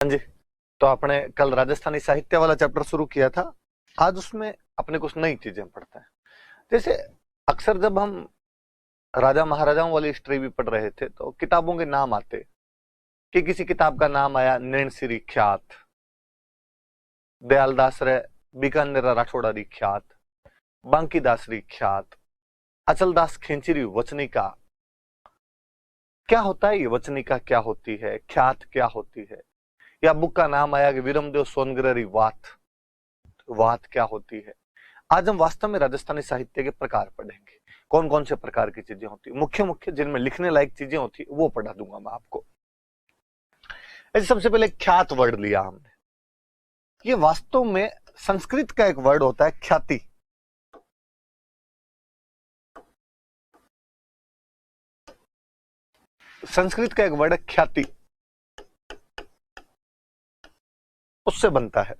हाँ जी। तो आपने कल राजस्थानी साहित्य वाला चैप्टर शुरू किया था। आज उसमें अपने कुछ नई चीजें पढ़ते हैं। जैसे अक्सर जब हम राजा महाराजाओं वाली हिस्ट्री भी पढ़ रहे थे तो किताबों के नाम आते कि किसी किताब का नाम आया नैणसिरी ख्यात, दयालदास रे बीकानेर राठौड़ा री ख्यात, बांकीदास री ख्यात, अचलदास खेंचरी वचनिका। क्या होता है ये वचनिका, क्या होती है ख्यात, क्या होती है? या बुक का नाम आया कि विरमदेव सोनग्रह री वात, वात क्या होती है? आज हम वास्तव में राजस्थानी साहित्य के प्रकार पढ़ेंगे। कौन कौन से प्रकार की चीजें होती, मुख्य मुख्य जिनमें लिखने लायक चीजें होती वो पढ़ा दूंगा मैं आपको। ऐसे सबसे पहले ख्यात वर्ड लिया हमने। ये वास्तव में संस्कृत का एक वर्ड होता है ख्याति। संस्कृत का एक वर्ड है ख्याति, उससे बनता है।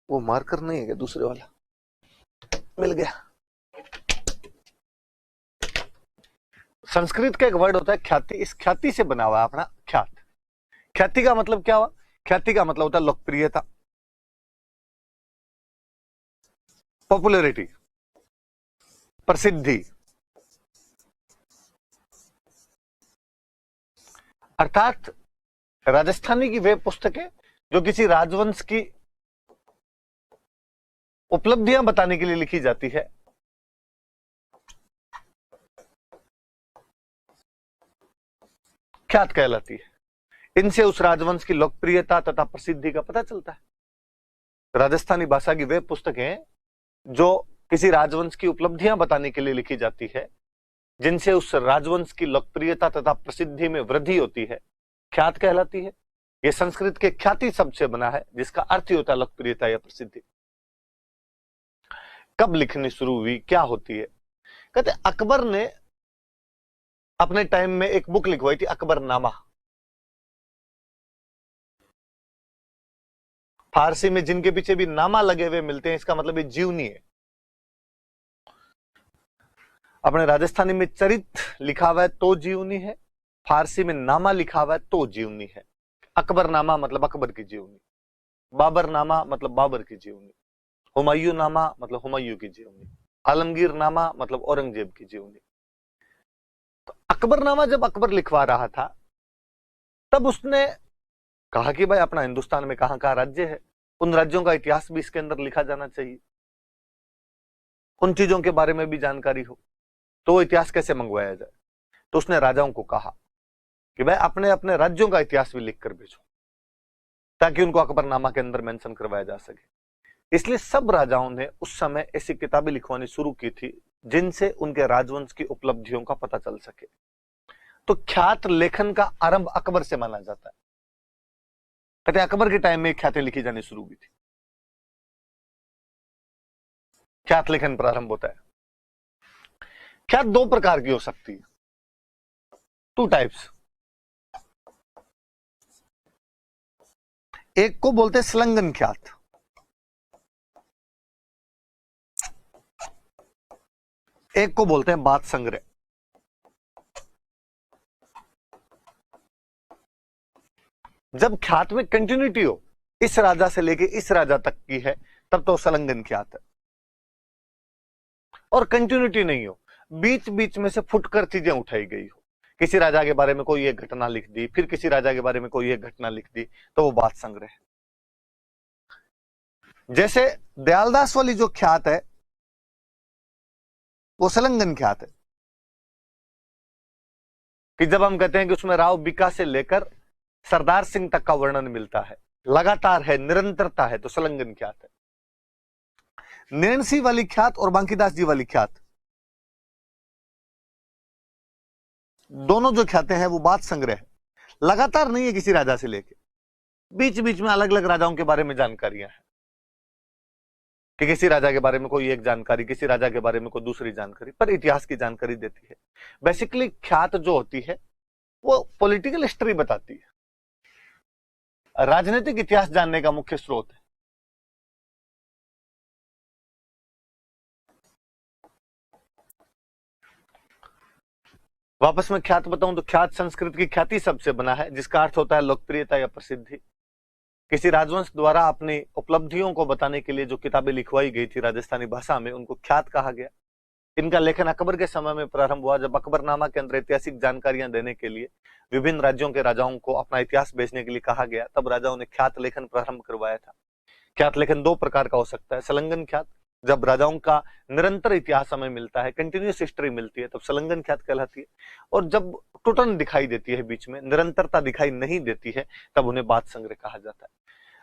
वो मार्कर नहीं है क्या दूसरे वाला? मिल गया। संस्कृत का एक वर्ड होता है ख्याति। इस ख्याति से बना हुआ है अपना ख्यात। ख्याति का मतलब क्या हुआ? ख्याति का मतलब होता है लोकप्रियता, पॉपुलैरिटी, प्रसिद्धि। अर्थात राजस्थानी की वे पुस्तकें जो किसी राजवंश की उपलब्धियां बताने के लिए लिखी जाती है, ख्यात कहलाती है। इनसे उस राजवंश की लोकप्रियता तथा प्रसिद्धि का पता चलता है। राजस्थानी भाषा की वे पुस्तकें जो किसी राजवंश की उपलब्धियां बताने के लिए लिखी जाती है, जिनसे उस राजवंश की लोकप्रियता तथा प्रसिद्धि में वृद्धि होती है, ख्यात कहलाती है। यह संस्कृत के ख्याति शब्द से बना है, जिसका अर्थ ही होता है लोकप्रियता या प्रसिद्धि। कब लिखनी शुरू हुई, क्या होती है? कहते अकबर ने अपने टाइम में एक बुक लिखवाई थी, अकबरनामा। फारसी में जिनके पीछे भी नामा लगे हुए मिलते हैं, इसका मतलब ये जीवनी है। अपने राजस्थानी में चरित लिखा हुआ है तो जीवनी है, फारसी में नामा लिखा हुआ है तो जीवनी है। अकबरनामा मतलब अकबर की जीवनी, बाबरनामा मतलब बाबर की जीवनी, हुमायूं नामा मतलब हुमायूं की जीवनी, आलमगीर नामा मतलब औरंगजेब की जीवनी। तो अकबरनामा जब अकबर लिखवा रहा था, तब उसने कहा कि भाई अपना हिंदुस्तान में कहां कहां राज्य है, उन राज्यों का इतिहास भी इसके अंदर लिखा जाना चाहिए, उन चीजों के बारे में भी जानकारी हो। तो वो इतिहास कैसे मंगवाया जाए? तो उसने राजाओं को कहा कि भाई अपने अपने राज्यों का इतिहास भी लिख कर भेजो, ताकि उनको अकबरनामा के अंदर मेंशन करवाया जा सके। इसलिए सब राजाओं ने उस समय ऐसी किताबें लिखवानी शुरू की थी, जिनसे उनके राजवंश की उपलब्धियों का पता चल सके। तो ख्यात लेखन का आरंभ अकबर से माना जाता है। कहते अकबर के टाइम में ख्यातें लिखी जानी शुरू हुई थी, ख्यात लेखन प्रारंभ होता है। ख्यात दो प्रकार की हो सकती है, टू टाइप्स। एक को बोलते हैं संलग्न ख्यात, एक को बोलते हैं बात संग्रह। जब ख्यात में कंटिन्यूटी हो, इस राजा से लेके इस राजा तक की है, तब तो संलग्न ख्यात है। और कंटिन्यूटी नहीं हो, बीच बीच में से फुटकर चीजें उठाई गई हो, किसी राजा के बारे में कोई एक घटना लिख दी, फिर किसी राजा के बारे में कोई एक घटना लिख दी, तो वो बात संग्रह है। जैसे दयालदास वाली जो ख्यात है, वो संलग्न ख्यात है। कि जब हम कहते हैं कि उसमें राव बीका से लेकर सरदार सिंह तक का वर्णन मिलता है, लगातार है, निरंतरता है, तो संलग्न ख्यात है। नैणसी वाली ख्यात और बांकीदास जी वाली ख्यात, दोनों जो ख्यातें हैं वो बात संग्रह है, लगातार नहीं है किसी राजा से लेके, बीच बीच में अलग अलग राजाओं के बारे में जानकारियां हैं, कि किसी राजा के बारे में कोई एक जानकारी, किसी राजा के बारे में कोई दूसरी जानकारी, पर इतिहास की जानकारी देती है। बेसिकली ख्यात जो होती है वो पॉलिटिकल हिस्ट्री बताती है, राजनीतिक इतिहास जानने का मुख्य स्रोत है। वापस में ख्यात बताऊं तो ख्यात संस्कृत की ख्याति शब्द से बना है, जिसका अर्थ होता है लोकप्रियता या प्रसिद्धि। किसी राजवंश द्वारा अपनी उपलब्धियों को बताने के लिए जो किताबें लिखवाई गई थी राजस्थानी भाषा में, उनको ख्यात कहा गया। इनका लेखन अकबर के समय में प्रारंभ हुआ, जब अकबरनामा के अंदर ऐतिहासिक जानकारियां देने के लिए विभिन्न राज्यों के राजाओं को अपना इतिहास भेजने के लिए कहा गया, तब राजाओं ने ख्यात लेखन प्रारंभ करवाया था। ख्यात लेखन दो प्रकार का हो सकता है। संलग्न ख्यात, जब राजाओं का निरंतर इतिहास हमें मिलता है, कंटिन्यूस हिस्ट्री मिलती है, तब संलग्न ख्यात कहलाती है। और जब टूटन दिखाई देती है, बीच में निरंतरता दिखाई नहीं देती है, तब उन्हें बात संग्रह कहा जाता है।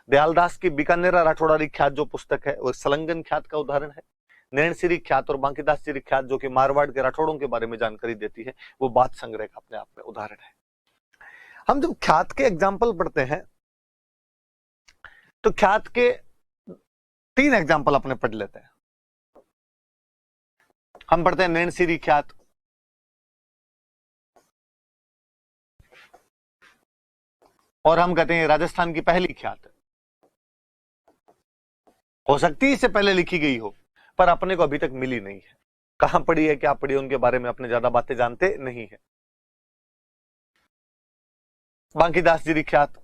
दयालदास की बीकानेर राठौड़ारी ख्यात जो पुस्तक है, वो संलग्न ख्यात का उदाहरण है। नैणसिरी ख्यात और बांकीदास जी ख्यात, जो कि मारवाड़ के राठौड़ों के बारे में जानकारी देती है, वो बात संग्रह का अपने आप में उदाहरण है। हम जब ख्यात के एग्जाम्पल पढ़ते हैं तो ख्यात के 3 एग्जाम्पल अपने पढ़ लेते हैं। हम पढ़ते हैं नैणसिरी ख्यात, और हम कहते हैं राजस्थान की पहली ख्यात है। हो सकती है इससे पहले लिखी गई हो, पर अपने को अभी तक मिली नहीं है। कहां पड़ी है, क्या पड़ी है, उनके बारे में अपने ज्यादा बातें जानते नहीं है। बांकीदास जी ख्यात,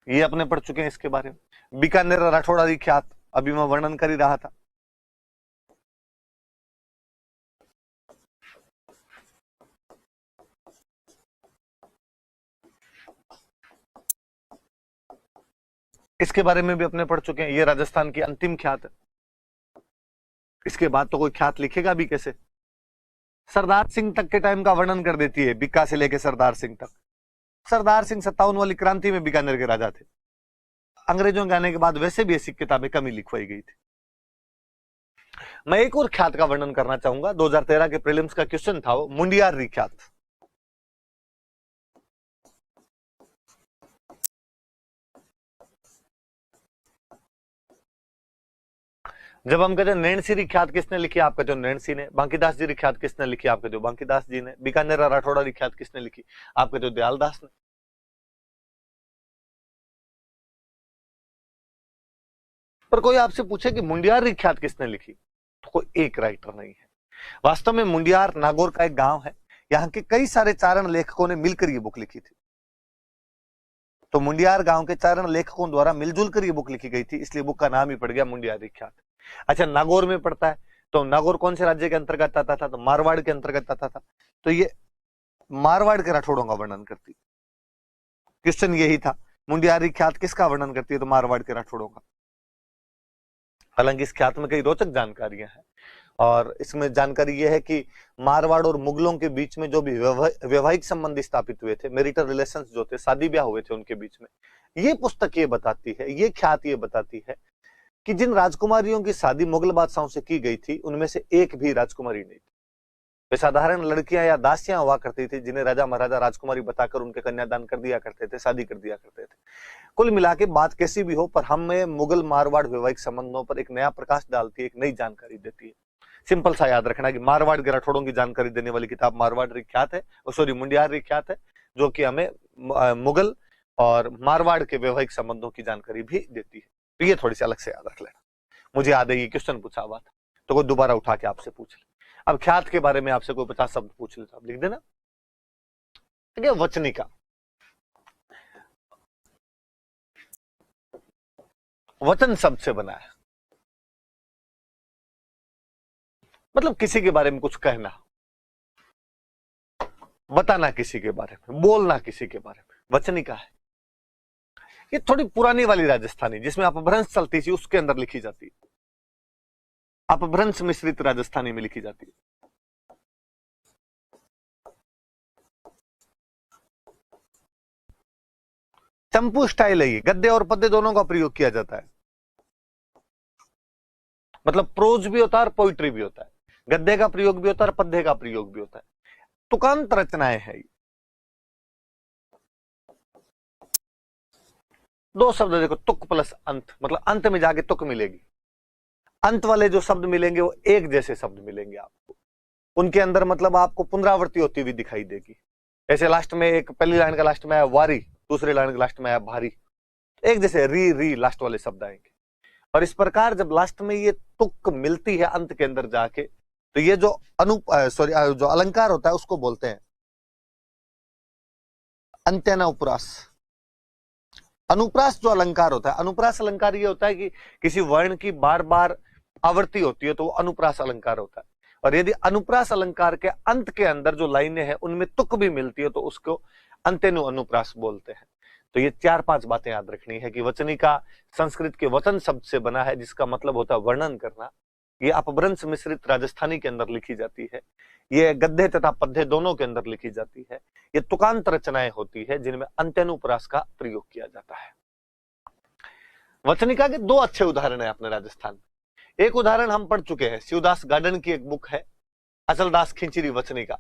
ये अपने पढ़ चुके हैं इसके बारे में। बीकानेर राठौड़ारी ख्यात अभी मैं वर्णन कर ही रहा था। इसके बारे में भी अपने पढ़ चुके हैं। ये राजस्थान की अंतिम ख्यात है। इसके बाद तो कोई ख्यात लिखेगा भी कैसे। सरदार सिंह तक के टाइम का वर्णन कर देती है, बीका से लेके सरदार सिंह तक। सरदार सिंह 57 वाली क्रांति में बीकानेर के राजा थे। अंग्रेजों के आने के बाद वैसे भी ऐसी किताबें कम ही लिखवाई गई थी। मैं एक और ख्यात का वर्णन करना चाहूंगा। 2013 के प्रीलिम्स का क्वेश्चन था वो, मुंडियार ख्यात। जब हम कहते हैं नैणसी ख्यात किसने लिखी, आप कहते हो नैणसी ने। बांकीदास जी ख्यात किसने लिखी, आप कहते हो बांकीदास जी ने। बीकानेर राठौड़ा ख्यात किसने लिखी, आप कहते हो दयालदास ने। पर कोई आपसे पूछे कि मुंडियार ख्यात किसने लिखी, तो कोई एक राइटर नहीं है। वास्तव में मुंडियार नागौर का एक गांव है। यहाँ के कई सारे चारण लेखकों ने मिलकर ये बुक लिखी थी। तो मुंडियार गांव के चारण लेखकों द्वारा मिलजुल कर ये बुक लिखी गई थी, इसलिए बुक का नाम ही पड़ गया मुंडियार ख्यात। अच्छा, नागौर में पड़ता है, तो नागौर कौन से राज्य के अंतर्गत आता था, तो मारवाड़ के अंतर्गत आता था। तो ये मारवाड़ के राठौड़ों का वर्णन करती। क्वेश्चन यही था, मुंडियारी ख्यात किसका वर्णन करती है, तो मारवाड़ के राठौड़ों का। हालांकि इस ख्यात में कई रोचक जानकारियां हैं, और इसमें जानकारी यह है कि मारवाड़ और मुगलों के बीच में जो भी वैवाहिक संबंध स्थापित हुए थे, मैरिटल रिलेशंस जो थे, शादी ब्याह हुए थे उनके बीच में, ये पुस्तक ये बताती है, ये ख्यात ये बताती है कि जिन राजकुमारियों की शादी मुगल बादशाहों से की गई थी, उनमें से एक भी राजकुमारी नहीं थी। वे साधारण लड़कियां या दासियां हुआ करती थी, जिन्हें राजा महाराजा राजकुमारी बताकर उनके कन्यादान कर दिया करते थे, शादी कर दिया करते थे। कुल मिला के बात कैसी भी हो, पर हमें मुगल मारवाड़ वैवाहिक संबंधों पर एक नया प्रकाश डालती है, एक नई जानकारी देती है। सिंपल सा याद रखना कि मारवाड़ के राठौड़ों की जानकारी देने वाली किताब मारवाड़ ख्यात है, सॉरी मुंडियार ख्यात है, जो कि हमें मुगल और मारवाड़ के वैवाहिक संबंधों की जानकारी भी देती है। तो ये थोड़ी सी अलग से याद रख लेना। मुझे याद है ये क्वेश्चन पूछा हुआ था, तो कोई दोबारा उठा के आपसे पूछ ले। अब ख्यात के बारे में आपसे कोई 50 शब्द पूछ ले तो आप लिख देना। ठीक है, वचनिका, वचन शब्द से बना है, मतलब किसी के बारे में कुछ कहना, बताना किसी के बारे में, बोलना किसी के बारे में, वचनिका है। ये थोड़ी पुरानी वाली राजस्थानी, जिसमें अपभ्रंश चलती थी, उसके अंदर लिखी जाती है। अपभ्रंश मिश्रित राजस्थानी में लिखी जाती है। चंपू स्टाइल है ये, गद्दे और पद्य दोनों का प्रयोग किया जाता है। मतलब प्रोज भी होता है और पोइट्री भी होता है, गद्दे का प्रयोग भी होता है और पद्य का प्रयोग भी होता है। तुकांत रचनाएं हैं ये। दो शब्द देखो, तुक प्लस अंत, मतलब अंत में जाके तुक मिलेगी। अंत वाले जो शब्द मिलेंगे वो एक जैसे शब्द मिलेंगे आपको, उनके अंदर मतलब आपको पुनरावृत्ति होती हुई दिखाई देगी। ऐसे लास्ट में एक पहली लाइन का लास्ट में आया वारी, दूसरी लाइन का लास्ट में आया भारी, एक जैसे री री लास्ट वाले शब्द आएंगे। और इस प्रकार जब लास्ट में ये तुक मिलती है अंत के अंदर जाके, तो ये जो जो अलंकार होता है उसको बोलते हैं अंत्यनाउप्रास। अनुप्रास जो अलंकार होता है, अनुप्रास अलंकार ये होता है कि किसी वर्ण की बार बार आवृत्ति होती है तो वो अनुप्रास अलंकार होता है। और यदि अनुप्रास अलंकार के अंत के अंदर जो लाइनें हैं उनमें तुक भी मिलती है तो उसको अंत्यनु अनुप्रास बोलते हैं। तो ये 4-5 बातें याद रखनी है कि वचनिका संस्कृत के वचन शब्द से बना है, जिसका मतलब होता है वर्णन करना। ये अपभ्रंश मिश्रित राजस्थानी के अंदर लिखी जाती है, ये गद्य तथा पद्य दोनों के अंदर लिखी जाती है। ये तुकांत रचनाएं होती है जिनमें अंत्यनुप्रास का प्रयोग किया जाता है। वचनिका के 2 अच्छे उदाहरण है अपने राजस्थान में। एक उदाहरण हम पढ़ चुके हैं, शिवदास गार्डन की एक बुक है अचलदास खिंचिरी वचनिका,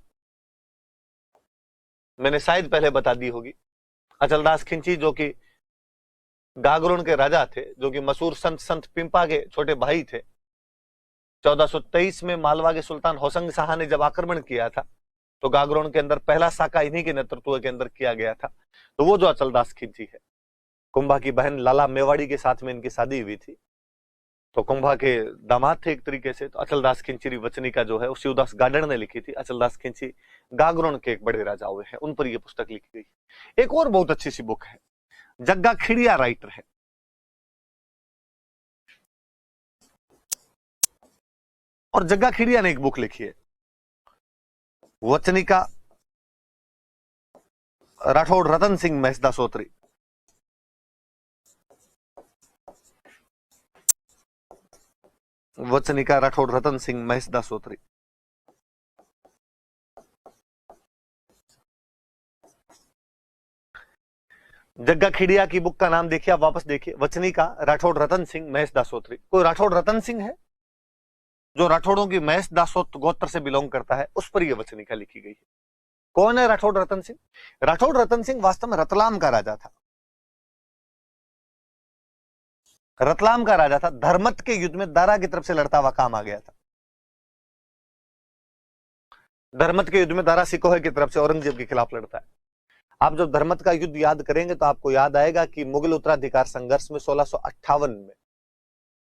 मैंने शायद पहले बता दी होगी। अचलदास खिंची जो कि गागरोन के राजा थे, जो कि मशहूर संत पिंपा के छोटे भाई थे। 1423 में मालवा के सुल्तान होसंग शाह ने जब आक्रमण किया था तो गागरोन के अंदर पहला साका इन्हीं के नेतृत्व के अंदर किया गया था। तो वो जो अचलदास खिंची है, कुंभा की बहन लाला मेवाड़ी के साथ में इनकी शादी हुई थी, तो कुंभा के दामाद थे एक तरीके से। तो अचलदास खिंचिरी वचनिका जो है वो शिवदास गार्डन ने लिखी थी। अचलदास खिंची गागरोन के एक बड़े राजा हुए हैं, उन पर यह पुस्तक लिखी गई। एक और बहुत अच्छी सी बुक है, जग्गा खिड़िया राइटर है, और जग्गा खिड़िया ने एक बुक लिखी है वचनिका राठौड़ रतन सिंह महसदा सोत्री। वचनिका राठौड़ रतन सिंह महसदा सोत्री। जग्गा खिड़िया की बुक का नाम देखिए, आप वापस देखिए, वचनिका राठौड़ रतन सिंह महेश दासोत्री। कोई राठौड़ रतन सिंह है जो राठौड़ों की महेश दासोत गोत्र से बिलोंग करता है, उस पर यह वचनिका लिखी गई है। कौन है राठौड़ रतन सिंह? राठौड़ रतन सिंह वास्तव में रतलाम का राजा था। रतलाम का राजा था, धर्मत के युद्ध में दारा की तरफ से लड़ता हुआ काम आ गया था। धर्मत के युद्ध में दारा सिकोहे की तरफ से औरंगजेब के खिलाफ लड़ता है। आप जब धर्मत का युद्ध याद करेंगे तो आपको याद आएगा कि मुगल उत्तराधिकार संघर्ष में 1658 में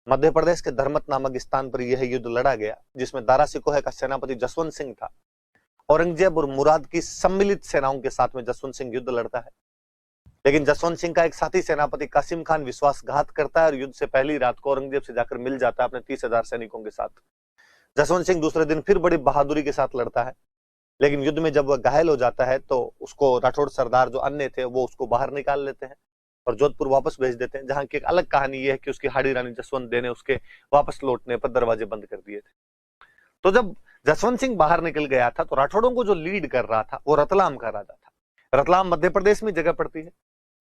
मध्य प्रदेश के धर्मत नामक स्थान पर यह युद्ध लड़ा गया, जिसमें दारा सिकोहे का सेनापति जसवंत सिंह था। औरंगजेब और मुराद की सम्मिलित सेनाओं के साथ में जसवंत सिंह युद्ध लड़ता है, लेकिन जसवंत सिंह का एक साथी सेनापति कासिम खान विश्वासघात करता है और युद्ध से पहली रात को औरंगजेब से जाकर मिल जाता है अपने 30,000 सैनिकों के साथ। जसवंत सिंह दूसरे दिन फिर बड़ी बहादुरी के साथ लड़ता है, लेकिन युद्ध में जब वह घायल हो जाता है तो उसको राठौड़ सरदार जो अन्य थे वो उसको बाहर निकाल लेते हैं और जोधपुर वापस भेज देते हैं, जहां की एक अलग कहानी यह है कि उसकी हाड़ी रानी जसवंत दे ने उसके वापस लौटने पर दरवाजे बंद कर दिए थे। तो जब जसवंत सिंह बाहर निकल गया था तो राठौड़ों को जो लीड कर रहा था वो रतलाम का राजा था। रतलाम मध्य प्रदेश में जगह पड़ती है।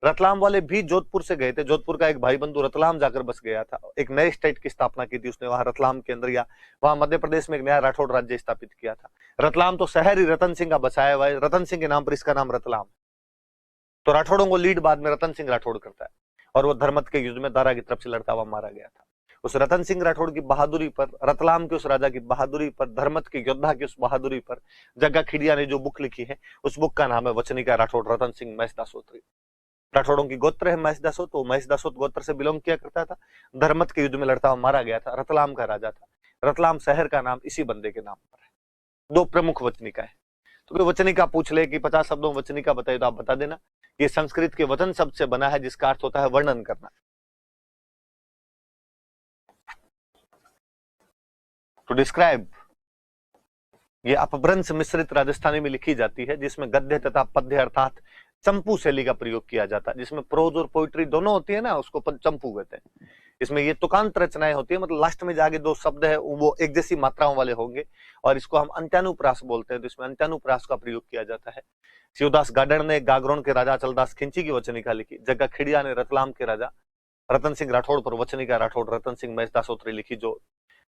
रतलाम वाले भी जोधपुर से गए थे, जोधपुर का एक भाई बंधु रतलाम जाकर बस गया था, एक नए स्टेट की स्थापना की थी उसने वहां रतलाम के अंदर, या वहां मध्य प्रदेश में एक नया राठौड़ राज्य स्थापित किया था। रतलाम तो शहर ही रतन सिंह का बसाया हुआ है, रतन सिंह के नाम पर इसका नाम रतलाम। तो राठौड़ों को लीड बाद में रतन सिंह राठौड़ करता है और वो धर्मत के युद्ध में दारा की तरफ से लड़ता हुआ मारा गया था। उस रतन सिंह राठौड़ की बहादुरी पर, रतलाम के उस राजा की बहादुरी पर, धर्मत के योद्धा की उस बहादुरी पर जग्गा खिड़िया ने जो बुक लिखी है उस बुक का नाम है वचनिका राठौड़ रतन सिंह महेश दासोत्री। राठौड़ों की गोत्र है महेश दासोत, तो महेश दासोत गोत्र से बिलोंग किया करता था। धर्मत के युद्ध में लड़ता हुआ मारा गया था, रतलाम का राजा था। रतलाम शहर का नाम इसी बंदे के नाम पर है। 2 प्रमुख वचनिका है। तो कोई वचनिका पूछ ले कि 50 शब्दों में वचनिका बताइए, तो आप बता देना ये संस्कृत के वचन शब्द से बना है जिसका अर्थ होता है वर्णन करना, टू डिस्क्राइब। ये अपभ्रंश मिश्रित राजस्थानी में लिखी जाती है, जिसमें गद्य तथा पद्य अर्थात चंपू शैली का प्रयोग किया जाता है, जिसमें प्रोज और पोइट्री दोनों होती है ना, उसको चंपू कहते हैं। इसमें ये तुकांत रचनाएं होती है, मतलब लास्ट में जाके 2 शब्द है वो एक जैसी मात्राओं वाले होंगे और इसको हम अंत्यानुप्रास बोलते हैं, तो इसमें अंत्यानुप्रास का प्रयोग किया जाता है। शिवदास गार्डन ने गागरोन के राजा अचलदास खिंची की वचनिका लिखी। जग्गा खिड़िया ने रतलाम के राजा रतन सिंह राठौड़ पर वचनिका राठौड़ रतन सिंह महेश दासोत्री लिखी, जो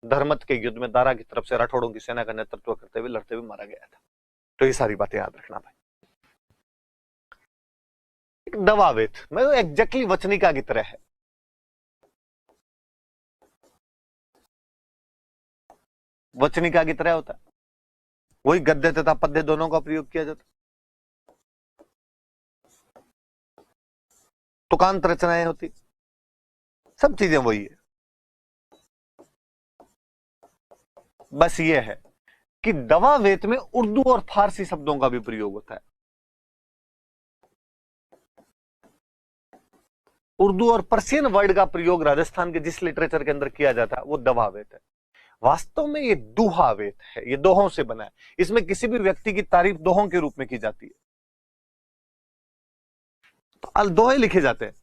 धर्मत के युद्ध में दारा की तरफ से राठौड़ों की सेना का नेतृत्व करते हुए लड़ते हुए मारा गया था। तो ये सारी बातें याद रखना भाई। एक दवावेत मैं एग्जैक्टली वचनिका की तरह है। वचनिका की तरह होता है, वही गद्य तथा पद्य दोनों का प्रयोग किया जाता, तुकांत रचनाएं होती, सब चीजें वही है। बस ये है कि दवा वेत में उर्दू और फारसी शब्दों का भी प्रयोग होता है। उर्दू और पर्शियन वर्ड का प्रयोग राजस्थान के जिस लिटरेचर के अंदर किया जाता है वो दवा वेत है। वास्तव में ये दोहा वेत है, ये दोहों से बना है। इसमें किसी भी व्यक्ति की तारीफ दोहों के रूप में की जाती है। तो दोहे लिखे जाते हैं,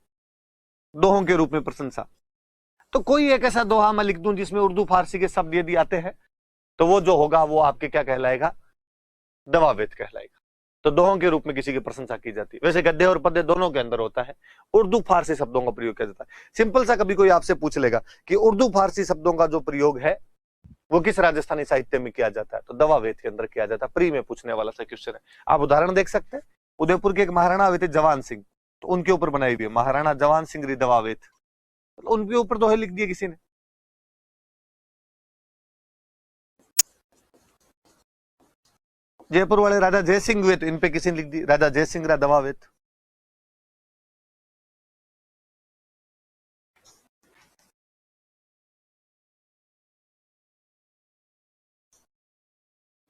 दोहों के रूप में प्रशंसा। तो कोई एक ऐसा दोहा मैं लिख दूं जिसमें उर्दू फारसी के शब्द यदि आते हैं, तो वो जो होगा वो आपके क्या कहलाएगा, दवा वेत कहलाएगा। तो दोहों के रूप में किसी की प्रशंसा की जाती है। वैसे गद्य और पद्य दोनों के अंदर होता है, उर्दू फारसी शब्दों का प्रयोग किया जाता है। सिंपल सा कभी कोई आपसे पूछ लेगा कि उर्दू फारसी शब्दों का जो प्रयोग है वो किस राजस्थानी साहित्य में किया जाता है, तो दवा वेत के अंदर किया जाता है। प्री में पूछने वाला सा क्वेश्चन है। आप उदाहरण देख सकते हैं, उदयपुर के एक महाराणा हुए थे जवान सिंह, तो उनके ऊपर बनाई हुई है महाराणा जवान सिंह री दवा वेत, तो उनके ऊपर दोहे लिख दिए किसी ने। जयपुर वाले राजा जयसिंह हुए, तो इन पे किसी ने लिख दी राजा जयसिंह रा दवा वेत।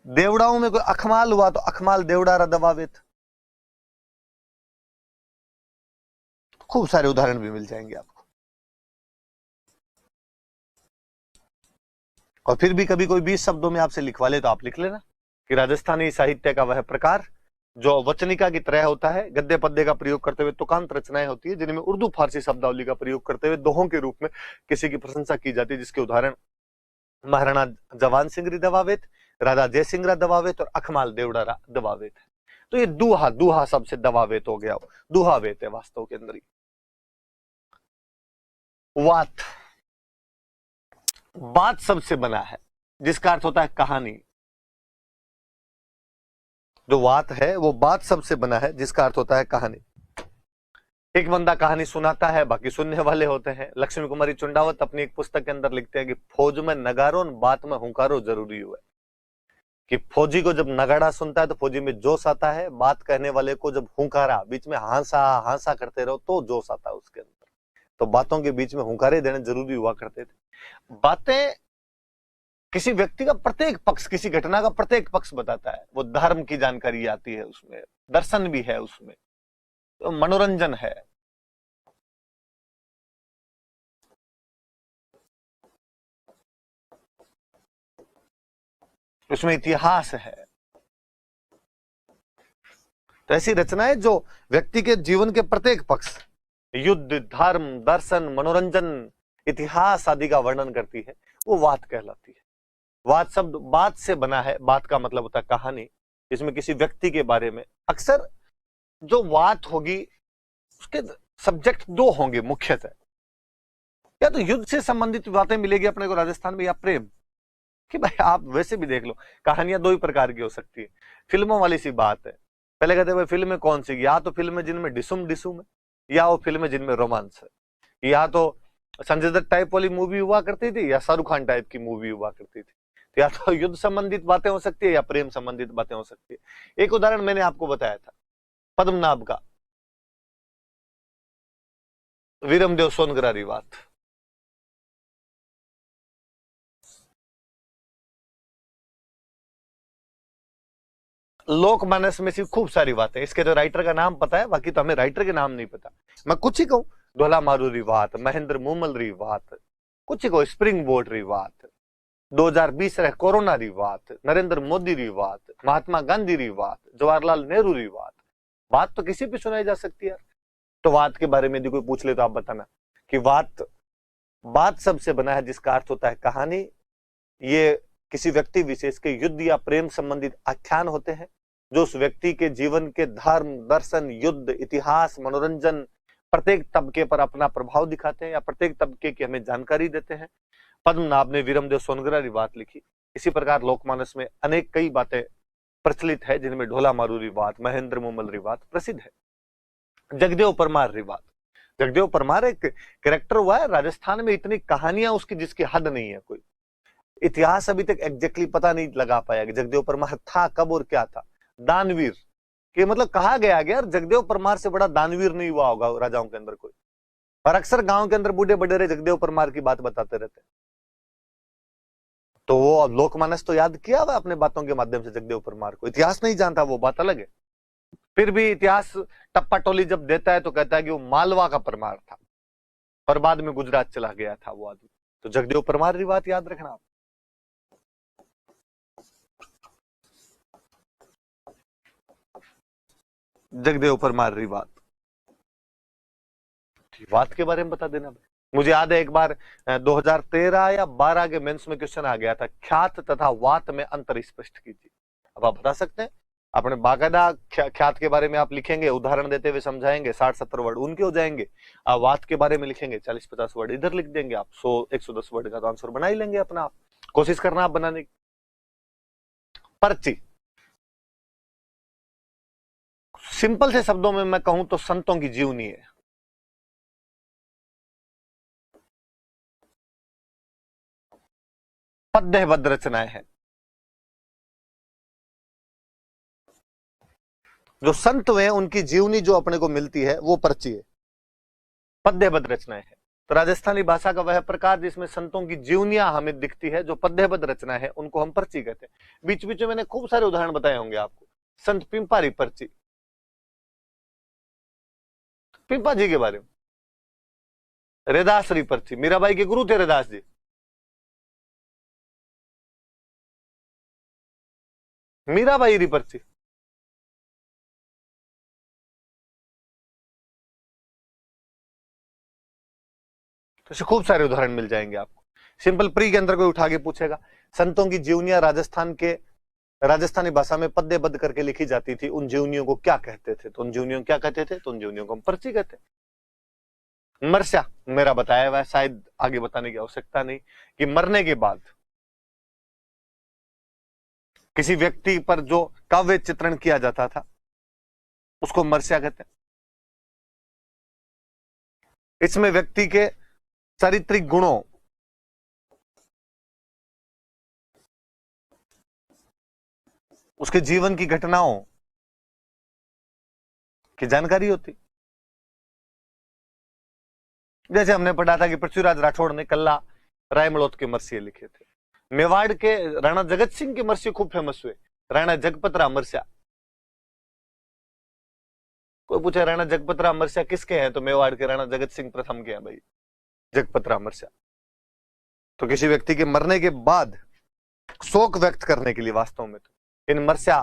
देवड़ाओं में कोई अखमाल हुआ तो अखमाल देवड़ा रा दवा वेत। खूब सारे उदाहरण भी मिल जाएंगे आपको। और फिर भी कभी कोई 20 शब्दों में आपसे लिखवा ले तो आप लिख लेना कि राजस्थानी साहित्य का वह प्रकार जो वचनिका की तरह होता है, गद्य पद्य का प्रयोग करते हुए तुकांत रचनाएं होती है, जिनमें उर्दू फारसी शब्दावली का प्रयोग करते हुए दोहों के रूप में किसी की प्रशंसा की जाती है, जिसके उदाहरण महाराणा जवान सिंह री दवा वेत, राजा जयसिंह रा दवा वेत और अखमाल देवड़ा रा दवा वेत है। तो ये दूहा, दूहा सबसे दवा वेत हो गया, दूहा वेत है वास्तव के अंदर। वात, बात सबसे बना है जिसका अर्थ होता है कहानी। जो वात है वो बात सबसे बना है जिसका अर्थ होता है कहानी। एक बंदा कहानी सुनाता है, बाकी सुनने वाले होते हैं। लक्ष्मी कुमारी चुंडावत अपनी एक पुस्तक के अंदर लिखते हैं कि फौज में नगारो बात में हुंकारो जरूरी हुआ है। कि फौजी को जब नगाड़ा सुनता है तो फौजी में जोश आता है, बात कहने वाले को जब हुंकारा, बीच में हांसा हांसा करते रहो तो जोश आता है उसके अंदर। तो बातों के बीच में हुंकारे देने जरूरी हुआ करते थे। बातें किसी व्यक्ति का प्रत्येक पक्ष, किसी घटना का प्रत्येक पक्ष बताता है। वो धर्म की जानकारी आती है उसमें, दर्शन भी है उसमें, तो मनोरंजन है। उसमें इतिहास है। तो ऐसी रचनाएं जो व्यक्ति के जीवन के प्रत्येक पक्ष, युद्ध, धर्म, दर्शन, मनोरंजन, इतिहास आदि का वर्णन करती है, वो वात कहलाती है। वात शब्द बात से बना है। बात का मतलब होता है कहानी। इसमें किसी व्यक्ति के बारे में, अक्सर जो बात होगी उसके सब्जेक्ट दो होंगे मुख्यतः, या तो युद्ध से संबंधित बातें मिलेगी अपने को राजस्थान में, या प्रेम। कि भाई आप वैसे भी देख लो, कहानियां दो ही प्रकार की हो सकती है। फिल्मों वाली सी बात है, पहले कहते हैं फिल्में कौन सी, या तो फिल्में जिनमें डिसुम डिसुम है, या वो फिल्में जिनमें रोमांस है। या तो संजय दत्त टाइप वाली मूवी हुआ करती थी, या शाहरुख खान टाइप की मूवी हुआ करती थी। तो या तो युद्ध संबंधित बातें हो सकती है या प्रेम संबंधित बातें हो सकती है। एक उदाहरण मैंने आपको बताया था पद्मनाभ का, वीरमदेव सोनग्रा री बात। लोकमानस में से खूब सारी बातें, इसके तो राइटर का नाम पता है, बाकी तो हमें राइटर के नाम नहीं पता। मैं कुछ ही कहूं, ढोला मारू री बात, महेंद्र मूमल री बात, कुछ ही कहूं, स्प्रिंग बोर्ड री बात, 2020 रह कोरोना री बात, नरेंद्र मोदी री बात, महात्मा गांधी री बात, जवाहरलाल नेहरू री बात। बात तो किसी भी सुनाई जा सकती है। तो बात के बारे में यदि कोई पूछ ले तो आप बताना कि बात सबसे बना है जिसका अर्थ होता है कहानी। ये किसी व्यक्ति विशेष के युद्ध या प्रेम संबंधित आख्यान होते हैं जो उस व्यक्ति के जीवन के धर्म, दर्शन, युद्ध, इतिहास, मनोरंजन, प्रत्येक तबके पर अपना प्रभाव दिखाते हैं या प्रत्येक तबके की हमें जानकारी देते हैं। पद्मनाभ ने वीरमदेव सोनग्रा री बात लिखी। इसी प्रकार लोकमानस में अनेक कई बातें प्रचलित है, जिनमें ढोला मारू री बात, महेंद्र मूमल री बात प्रसिद्ध है। जगदेव परमार री बात, जगदेव परमार एक कैरेक्टर हुआ है राजस्थान में, इतनी कहानियां उसकी जिसकी हद नहीं है। कोई इतिहास अभी तक एग्जैक्टली पता नहीं लगा पाया कि जगदेव परमार था कब और क्या था। दानवीर कि मतलब कहा गया यार जगदेव परमार से बड़ा दानवीर नहीं हुआ होगा राजाओं के अंदर कोई। और अक्सर गांव के अंदर बूढ़े बडेरे जगदेव परमार की बात बताते रहते हैं। तो वो लोकमानस तो याद किया हुआ अपने बातों के माध्यम से जगदेव परमार को, इतिहास नहीं जानता, वो बात अलग है। फिर भी इतिहास टप्पा टोली जब देता है तो कहता है कि वो मालवा का परमार था और बाद में गुजरात चला गया था वो आदमी। तो जगदेव परमार की बात याद रखना आप। जगदेव परमार की बात के बारे में बता देना भाई। मुझे याद है एक बार 2013 या 12 के मेंस में क्वेश्चन आ गया था, ख्यात तथा वात में अंतर स्पष्ट कीजिए। अब आप बता सकते हैं? अपने बाकायदा ख्यात के बारे में आप लिखेंगे, उदाहरण देते हुए समझाएंगे, 60-70 वर्ड उनके हो जाएंगे। वात के बारे में लिखेंगे 40-50 वर्ड इधर लिख देंगे आप, 100-110 वर्ड का तो आंसर बना ही लेंगे अपना आप। कोशिश करना आप बनाने की। पर्ची सिंपल से शब्दों में मैं कहूं तो संतों की जीवनी है। पद्यबद्ध रचनाएं हैं। जो संत हुए उनकी जीवनी जो अपने को मिलती है वो पर्ची है, पद्यबद्ध रचनाएं हैं। तो राजस्थानी भाषा का वह प्रकार जिसमें संतों की जीवनियां हमें दिखती है, जो पद्यबद्ध रचना है, उनको हम पर्ची कहते हैं। बीच बीच में मैंने खूब सारे उदाहरण बताए होंगे आपको। संत पिंपारी पर्ची, पिंपा जी के बारे में। रैदासरी पर्ची, मीराबाई के गुरु थे रैदास जी, मीराबाई री पर्ची। तो खूब सारे उदाहरण मिल जाएंगे आपको। सिंपल प्री के अंदर कोई उठा के पूछेगा संतों की जीवनियां राजस्थानी भाषा में पद्यबद्ध करके लिखी जाती थी, उन जीवनियों को क्या कहते थे? तो उन जीवनियों को क्या कहते थे? तो उन जीवनियों को हम पर्ची कहते हैं। मरस्या मेरा बताया हुआ है, शायद आगे बताने की आवश्यकता नहीं, कि मरने के बाद किसी व्यक्ति पर जो काव्य चित्रण किया जाता था उसको मरस्या कहते हैं। इसमें व्यक्ति के चारित्रिक गुणों, उसके जीवन की घटनाओं की जानकारी होती। जैसे हमने पढ़ा था कि पृथ्वीराज राठौड़ ने कल्ला रायमलोत के मरसिए लिखे थे। मेवाड़ के राणा जगत सिंह के मरसिए खूब फेमस हुए, राणा जगपतरा मरसिया। कोई पूछे राणा जगपतरा मरसिया किसके हैं? तो मेवाड़ के राणा जगत सिंह प्रथम के हैं भाई, जगपतरा मरसिया। तो किसी व्यक्ति के मरने के बाद शोक व्यक्त करने के लिए वास्तव में तो इन मरसिया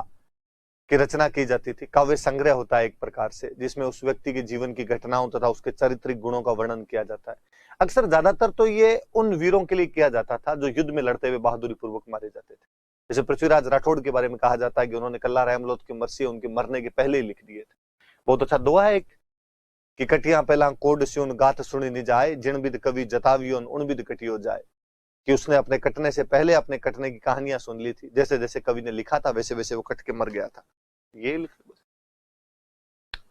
की रचना की जाती थी। काव्य संग्रह होता है एक प्रकार से, जिसमें उस व्यक्ति के जीवन की घटनाओं तथा उसके चारित्रिक गुणों का वर्णन किया जाता है। अक्सर ज्यादातर तो ये उन वीरों के लिए किया जाता था जो युद्ध में लड़ते हुए बहादुरी पूर्वक मारे जाते थे। जैसे पृथ्वीराज राठौड़ के बारे में कहा जाता है कि उन्होंने कल्ला रायमलोत के मरसिए उनके मरने के पहले ही लिख दिए थे। बहुत अच्छा दोहा है एक, कि कटिया पहला कोड स्यून गाथ सुनी नि जाए, जिन बिद कवि जतावियोन उन बिद कटियो जाए। कि उसने अपने कटने से पहले अपने कटने की कहानियां सुन ली थी, जैसे जैसे कवि ने लिखा था वैसे वैसे वो कट के मर गया था। ये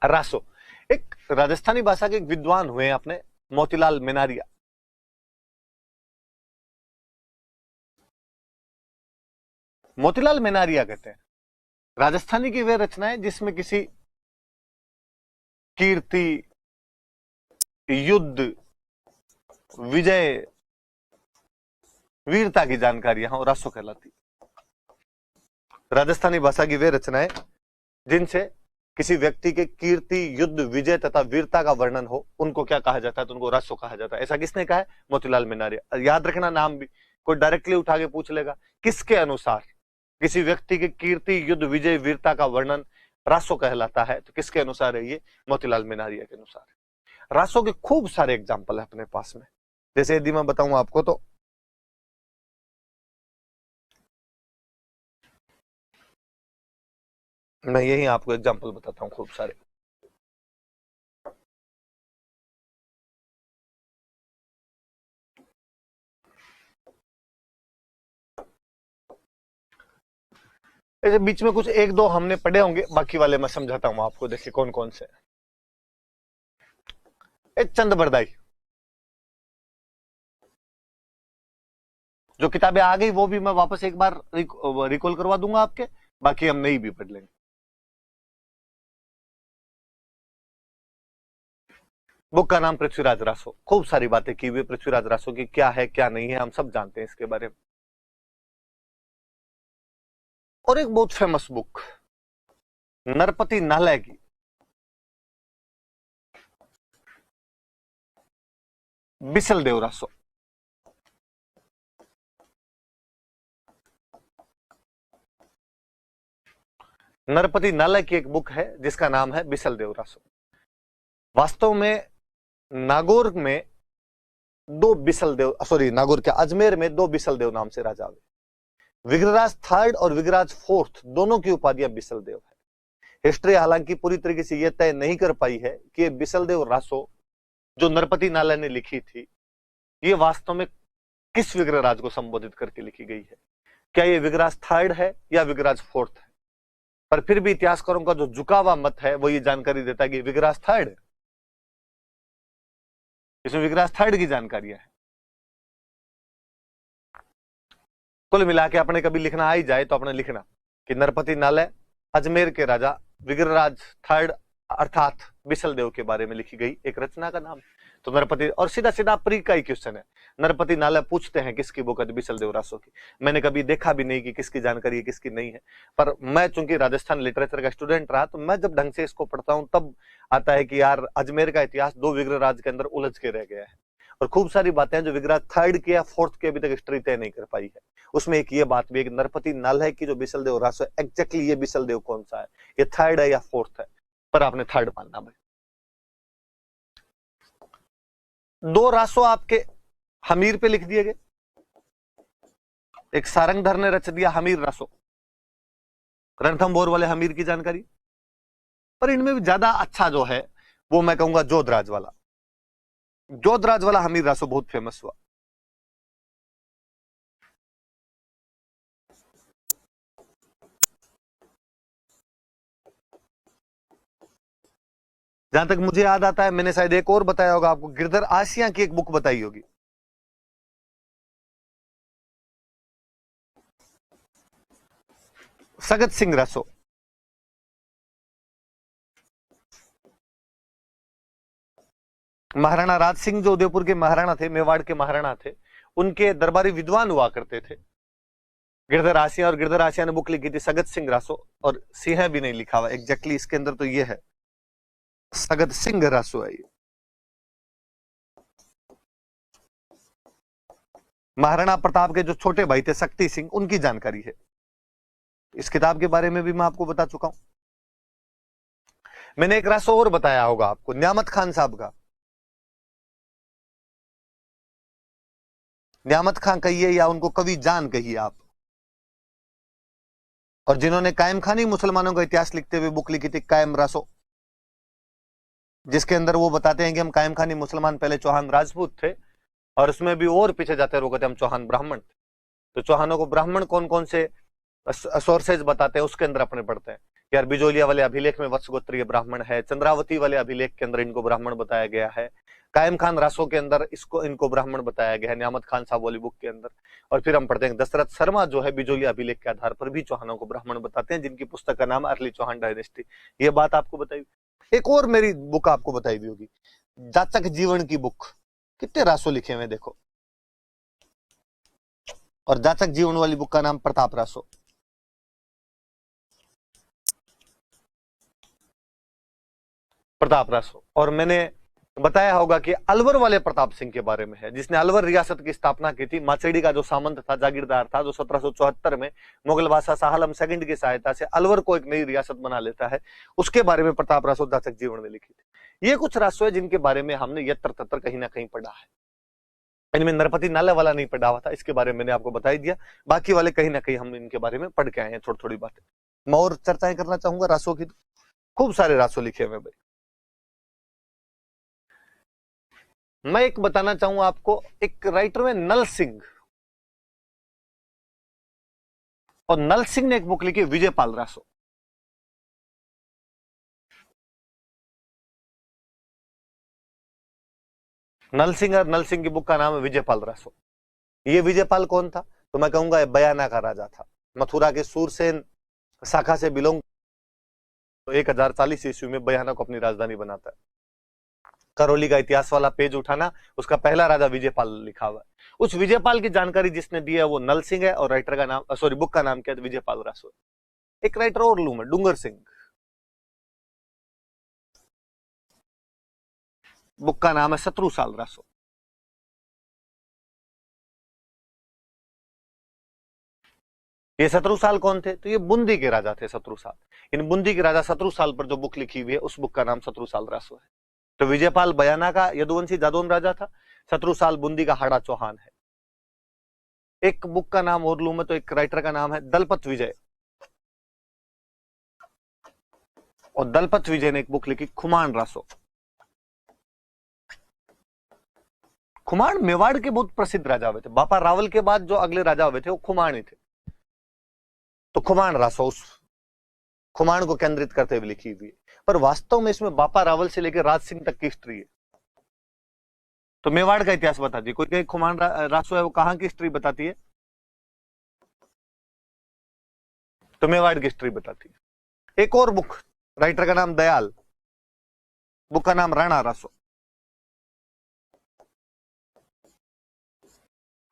रासो एक राजस्थानी भाषा के एक विद्वान हुए अपने मोतीलाल मेनारिया। मोतीलाल मेनारिया कहते हैं राजस्थानी की वे रचनाएं जिसमें किसी कीर्ति, युद्ध, विजय, वीरता की जानकारियां हो, रासो कहलाती। राजस्थानी भाषा की वे रचनाएं जिनसे किसी व्यक्ति के कीर्ति, युद्ध, विजय तथा वीरता का वर्णन हो, उनको क्या कहा जाता है? तो उनको रासो कहा जाता है। ऐसा किसने कहा है? मोतीलाल मेनारिया। याद रखना नाम भी, कोई डायरेक्टली उठा के पूछ लेगा किसके अनुसार किसी व्यक्ति के कीर्ति, युद्ध, विजय, वीरता का वर्णन रासो कहलाता है, तो किसके अनुसार है ये? मोतीलाल मेनारिया के अनुसार। रासो के खूब सारे एग्जाम्पल है अपने पास में। जैसे यदि मैं बताऊं आपको तो मैं यही आपको एग्जाम्पल बताता हूं खूब सारे। ऐसे बीच में कुछ एक दो हमने पढ़े होंगे, बाकी वाले मैं समझाता हूं आपको। देखिए कौन कौन से। एक चंद बरदाई, जो किताबें आ गई वो भी मैं वापस एक बार रिकॉल करवा दूंगा आपके, बाकी हम नहीं भी पढ़ लेंगे। बुक का नाम पृथ्वीराज रासो। खूब सारी बातें की हुई पृथ्वीराज रासो की, क्या है क्या नहीं है हम सब जानते हैं इसके बारे में। और एक बहुत फेमस बुक नरपति नालय की, बिसल देव रासो। नरपति नालय की एक बुक है जिसका नाम है बिसल देव रासो। वास्तव में नागौर में दो बिसल देव, सॉरी नागौर क्या, अजमेर में दो बिसल देव नाम से राजा हुए। विग्रहराज थर्ड और विग्रहराज फोर्थ दोनों की उपाधियां बिसल देव है। हिस्ट्री हालांकि पूरी तरीके से यह तय नहीं कर पाई है कि बिसल देव रासो जो नरपति नालय ने लिखी थी, ये वास्तव में किस विग्रहराज को संबोधित करके लिखी गई है। क्या ये विग्रहराज थर्ड है या विग्रहराज फोर्थ है? पर फिर भी इतिहासकारों का जो झुका हुआ मत है वो ये जानकारी देता है कि विग्रहराज थर्ड है। इसमें विग्रहराज थर्ड की जानकारियां है। कुल मिला के अपने कभी लिखना आ ही जाए तो अपने लिखना कि नरपति नालय अजमेर के राजा विग्रहराज थर्ड अर्थात बिसल देव के बारे में लिखी गई एक रचना का नाम। तो नरपति, और सीधा सीधा प्री का ही क्वेश्चन है, नरपति नालय पूछते हैं किसकी बुक है, बिसल देव रासो की। मैंने कभी देखा भी नहीं कि किसकी जानकारी है किसकी नहीं है, पर मैं चूंकि राजस्थान लिटरेचर का स्टूडेंट रहा तो मैं जब ढंग से इसको पढ़ता हूं तब आता है कि यार अजमेर का इतिहास दो विग्रहराज के अंदर उलझ के रह गया है और खूब सारी बातें जो विग्रहराज थर्ड की या फोर्थ की अभी तक हिस्ट्री तय नहीं कर पाई है। उसमें एक ये बात भी है कि नरपति नालय की जो बिसल देव रासो, एग्जैक्टली ये बिसल देव कौन सा है, ये थर्ड है या फोर्थ है, पर आपने थर्ड मानना भाई। दो रासो आपके हमीर पे लिख दिए गए, एक सारंगधर ने रच दिया हमीर रासो, रणथंभौर वाले हमीर की जानकारी, पर इनमें भी ज्यादा अच्छा जो है वो मैं कहूंगा जोधराज वाला। जोधराज वाला हमीर रासो बहुत फेमस हुआ। जहां तक मुझे याद आता है मैंने शायद एक और बताया होगा आपको, गिरधर आसिया की एक बुक बताई होगी, सगत सिंह रासो। महाराणा राज सिंह जो उदयपुर के महाराणा थे, मेवाड़ के महाराणा थे, उनके दरबारी विद्वान हुआ करते थे गिरधर आसिया, और गिरधर आसिया ने बुक लिखी थी सगत सिंह रासो, और सिंह भी नहीं लिखा हुआ एग्जैक्टली इसके अंदर, तो ये है सगत सिंह रासो है। ये महाराणा प्रताप के जो छोटे भाई थे शक्ति सिंह, उनकी जानकारी है। इस किताब के बारे में भी मैं आपको बता चुका हूं। मैंने एक रासो और बताया होगा आपको, न्यामत खान साहब का। न्यामत खान कहिए या उनको कवि जान कहिए आप, और जिन्होंने कायम खानी मुसलमानों का इतिहास लिखते हुए बुक लिखी थी कायम रासो, जिसके अंदर वो बताते हैं कि हम कायम खानी मुसलमान पहले चौहान राजपूत थे, और उसमें भी और पीछे जाते रहो कहते हम चौहान ब्राह्मण थे। तो चौहानों को ब्राह्मण कौन कौन से सोर्सेज बताते हैं उसके अंदर अपने पढ़ते हैं। यार बिजोलिया वाले अभिलेख में वत्सगोत्रीय ब्राह्मण है, चंद्रावती वाले अभिलेख के अंदर इनको ब्राह्मण बताया गया है, कायम खान रासो के अंदर इनको ब्राह्मण बताया गया है, न्यामत खान साहब वाली बुक के अंदर। और फिर हम पढ़ते हैं दशरथ शर्मा जो है बिजोलिया अभिलेख के आधार पर भी चौहानों को ब्राह्मण बताते हैं, जिनकी पुस्तक का नाम अर्ली चौहान डायनेस्टी। ये बात आपको बताई। एक और मेरी बुक आपको बताई हुई होगी, जाचक जीवन की बुक। कितने रासो लिखे हुए देखो, और जाचक जीवन वाली बुक का नाम प्रताप रासो। प्रताप रासो। और मैंने बताया होगा कि अलवर वाले प्रताप सिंह के बारे में है, जिसने अलवर रियासत की स्थापना की थी। माचेडी का जो सामंत था, जागीरदार था, जो 1774 में मुगल बादशाह शाह आलम सेकंड की सहायता से अलवर को एक नई रियासत बना लेता है, उसके बारे में प्रताप रासो जाचक जीवन में लिखी थी। ये कुछ रासो है जिनके बारे में हमने यत्र तत्र कहीं ना कहीं पढ़ा है। इनमें नरपति नालय वाला नहीं पढ़ा हुआ था, इसके बारे में मैंने आपको बता ही दिया। बाकी वाले कहीं ना कहीं हम इनके बारे में पढ़ के आए हैं थोड़ी थोड़ी बातें। मैं और चर्चाएं करना चाहूंगा रासो की, खूब सारे रासो लिखे हुए भाई। मैं एक बताना चाहूंगा आपको, एक राइटर में नल सिंह, और नल सिंह ने एक बुक लिखी विजयपाल रासो। नल सिंह और नल सिंह की बुक का नाम है विजयपाल रासो। ये विजयपाल कौन था? तो मैं कहूंगा बयाना का राजा था, मथुरा के सूरसेन शाखा से बिलोंग। तो 1040 ईस्वी में बयाना को अपनी राजधानी बनाता है। करौली का इतिहास वाला पेज उठाना, उसका पहला राजा विजयपाल लिखा हुआ है। उस विजयपाल की जानकारी जिसने दी है वो नल सिंह है, और राइटर का नाम, सॉरी बुक का नाम क्या है, विजयपाल रासो। एक राइटर और लू मैं, डूंगर सिंह। बुक का नाम है शत्रु साल रासो। ये शत्रु साल कौन थे? तो ये बूंदी के राजा थे शत्रु साल। इन बूंदी के राजा शत्रु साल पर जो बुक लिखी हुई है उस बुक का नाम शत्रु साल रासो है। तो विजयपाल बयाना का यदुवंशी जादौन राजा था, शत्रु साल बूंदी का हाड़ा चौहान है। एक बुक का नाम और लू मैं, तो एक राइटर का नाम है दलपत विजय, और दलपत विजय ने एक बुक लिखी खुमान रासो। खुमान मेवाड़ के बहुत प्रसिद्ध राजा हुए थे। बापा रावल के बाद जो अगले राजा हुए थे वो खुमान ही थे। तो खुमान रासो उस खुमान को केंद्रित करते हुए लिखी हुई है, पर वास्तव में इसमें बापा रावल से लेकर राज सिंह तक की हिस्ट्री है। तो मेवाड़ का इतिहास बताती है। कोई कहे खुमान रासो है, वो कहां की हिस्ट्री बताती है? तो मेवाड़ की हिस्ट्री बताती है। एक और बुक, राइटर का नाम दयाल, बुक का नाम राणा रासो।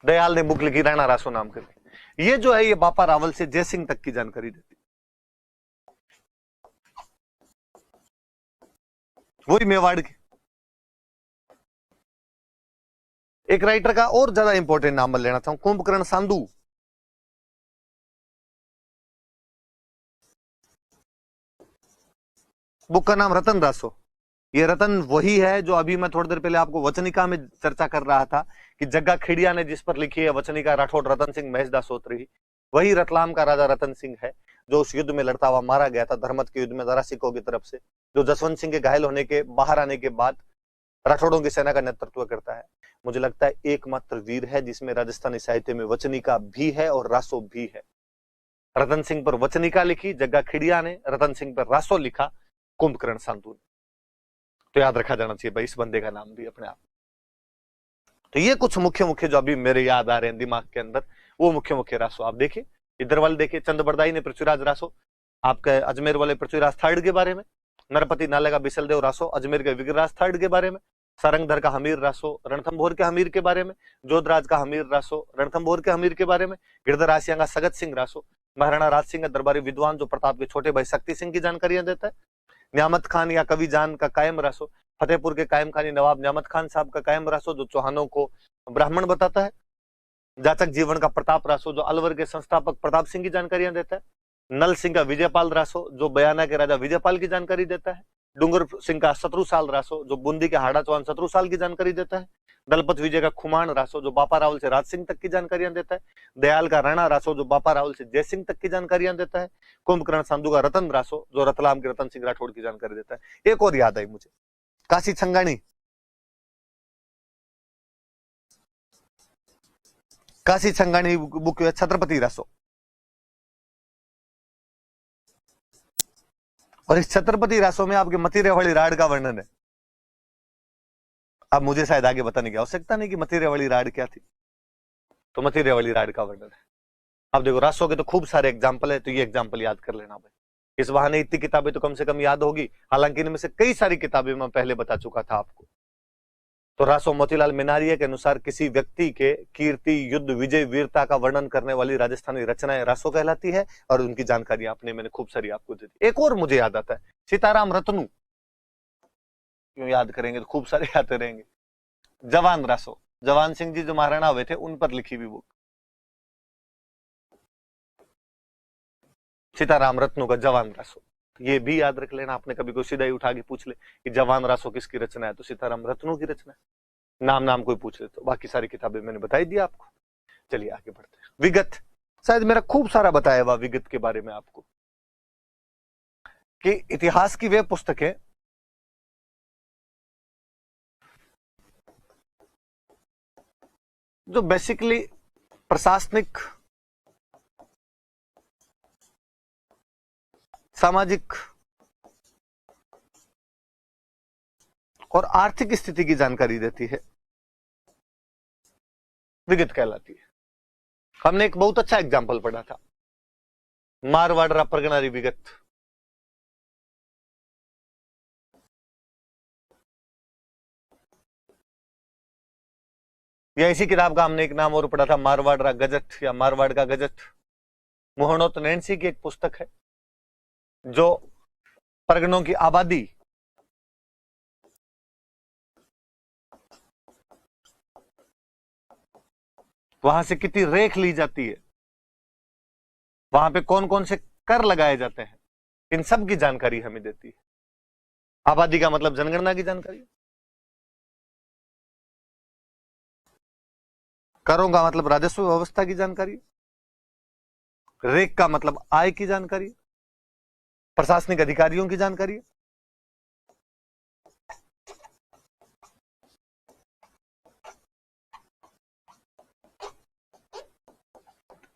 दयाल ने बुक लिखी राणा रासो नाम करके। ये जो है ये बापा रावल से जयसिंह तक की जानकारी देती है। वही मेवाड़ की। एक राइटर का और ज्यादा इंपॉर्टेंट नाम मैं लेना चाहूं, कुंभकर्ण सांधु। बुक का नाम रतन रासो। ये रतन वही है जो अभी मैं थोड़ी देर पहले आपको वचनिका में चर्चा कर रहा था कि जग्गा खेड़िया ने जिस पर लिखी है वचनिका राठौड़ रतन सिंह महेशदास सोत्री, वही रतलाम का राजा रतन सिंह है जो उस युद्ध में लड़ता हुआ मारा गया था, धर्मत के युद्ध में दरा सिखों की तरफ से, जो जसवंत सिंह के घायल होने के बाहर आने के बाद राठौड़ों की सेना का नेतृत्व करता है। मुझे लगता है एकमात्र वीर है जिसमें राजस्थानी साहित्य में वचनिका भी है और रासो भी है। रतन सिंह पर वचनिका लिखी जग्गा खेड़िया ने, रतन सिंह पर रासो लिखा कुंभकर्ण सांधु ने। तो याद रखा जाना चाहिए भाई इस बंदे का नाम भी अपने आप। तो ये कुछ मुख्य मुख्य जो अभी मेरे याद आ रहे हैं दिमाग के अंदर, वो मुख्य मुख्य रासो आप देखिए। इधर वाले देखिए, चंद्रबरदाई ने पृथ्वीराज रासो, आपके अजमेर वाले पृथ्वीराज थर्ड के बारे में, नरपति नाले बिसल देव रासो अजमेर के विग्रराज थर्ड के बारे में, सारंगधर का हमीर रासो रणथंभौर के हमीर के बारे में, जोधराज का हमीर रासो रणथंभौर के हमीर के बारे में, गिरधर आसिया का सगत सिंह रासो, महाराणा राज सिंह का दरबारी विद्वान जो प्रताप के छोटे भाई शक्ति सिंह की जानकारियां देता है, न्यामत खान या कवि जान का कायम रासो, फतेहपुर के कायम खानी नवाब न्यामत खान साहब का कायम रासो जो चौहानों को ब्राह्मण बताता है, जाचक जीवन का प्रताप रासो जो अलवर के संस्थापक प्रताप सिंह की जानकारियां देता है, नल सिंह का विजयपाल रासो जो बयाना के राजा विजयपाल की जानकारी देता है, डूंगर सिंह का शत्रु साल रासो जो बूंदी के हाड़ा चौहान शत्रु साल की जानकारी देता है, दलपत विजय का खुमान रासो जो बापा रावल से राज सिंह तक की जानकारियां देता है, दयाल का राणा रासो जो बापा रावल से जय सिंह तक की जानकारियां देता है, कुंभकर्ण सांधु का रतन रासो जो रतलाम के रतन सिंह राठौड़ की जानकारी देता है। एक और याद आई मुझे, काशी छंगानी, काशी छंगानी बुक है छत्रपति रासो। और इस छत्रपति रासो में आपके मतीरे वाली राड का वर्णन है। अब मुझे शायद आगे बताने की आवश्यकता नहीं कि मतीरे वाली राड क्या थी, तो मतीरे वाली राड का वर्णन है। अब देखो रासो के तो खूब सारे एग्जाम्पल है, तो ये एग्जाम्पल याद कर लेना भाई। इस बहाने इतनी किताबें तो कम से कम याद होगी, हालांकि इनमें से कई सारी किताबें मैं पहले बता चुका था आपको। तो रासो मोतीलाल मिनारिया के अनुसार किसी व्यक्ति के कीर्ति, युद्ध, विजय, वीरता का वर्णन करने वाली राजस्थानी रचनाएं रासो कहलाती है, और उनकी जानकारी आपने मैंने खूब सारी आपको दे दी। एक और मुझे याद आता है सीताराम रत्नू, क्यों याद करेंगे तो खूब सारे आते रहेंगे। जवान रासो, जवान सिंह जी जो महाराणा हुए थे उन पर लिखी हुई बुक, सीताराम रत्नू का जवान रासो। ये भी याद रख लेना, आपने कभी कोई सीधा ही उठा के पूछ ले कि जवान रासो किसकी रचना है, तो सीताराम रत्नू की रचना है। नाम कोई पूछ ले तो बाकी सारी किताबें मैंने बताई दी आपको। चलिए आगे बढ़ते हैं। विगत, शायद मेरा खूब सारा बताया हुआ विगत के बारे में आपको, कि इतिहास की वे पुस्तकें जो बेसिकली प्रशासनिक, सामाजिक और आर्थिक स्थिति की जानकारी देती है, विगत कहलाती है। हमने एक बहुत अच्छा एग्जाम्पल पढ़ा था, मारवाड़ परगनारी विगत। या इसी किताब का हमने एक नाम और पढ़ा था, मारवाड़ गजट या मारवाड़ का गजट। मोहनोत नैन्सी की एक पुस्तक है, जो परगनों की आबादी वहां से कितनी रेख ली जाती है, वहां पे कौन कौन से कर लगाए जाते हैं, इन सब की जानकारी हमें देती है। आबादी का मतलब जनगणना की जानकारी, करों का मतलब राजस्व व्यवस्था की जानकारी, रेख का मतलब आय की जानकारी, प्रशासनिक अधिकारियों की जानकारी।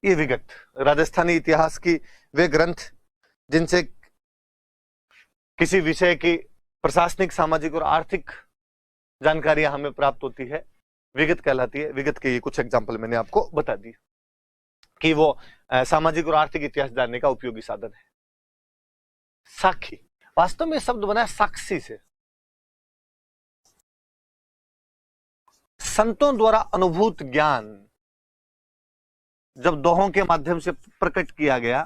ये विगत राजस्थानी इतिहास की वे ग्रंथ जिनसे किसी विषय की प्रशासनिक, सामाजिक और आर्थिक जानकारियां हमें प्राप्त होती है, विगत कहलाती है। विगत के ये कुछ एग्जाम्पल मैंने आपको बता दिए कि वो सामाजिक और आर्थिक इतिहास जानने का उपयोगी साधन है। साखी, वास्तव में शब्द बना है साक्षी से। संतों द्वारा अनुभूत ज्ञान जब दोहों के माध्यम से प्रकट किया गया,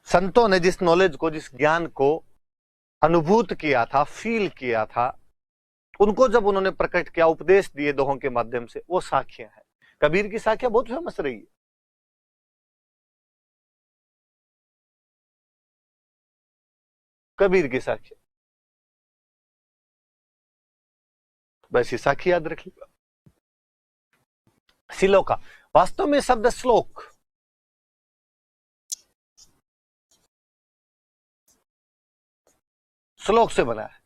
संतों ने जिस नॉलेज को, जिस ज्ञान को अनुभूत किया था, फील किया था, उनको जब उन्होंने प्रकट किया, उपदेश दिए दोहों के माध्यम से, वो साखियां हैं। कबीर की साखियां बहुत फेमस रही है। कबीर की साखियां, बस ये साखी याद रख लीजिए। श्लोका, वास्तव में शब्द श्लोक श्लोक से बना है।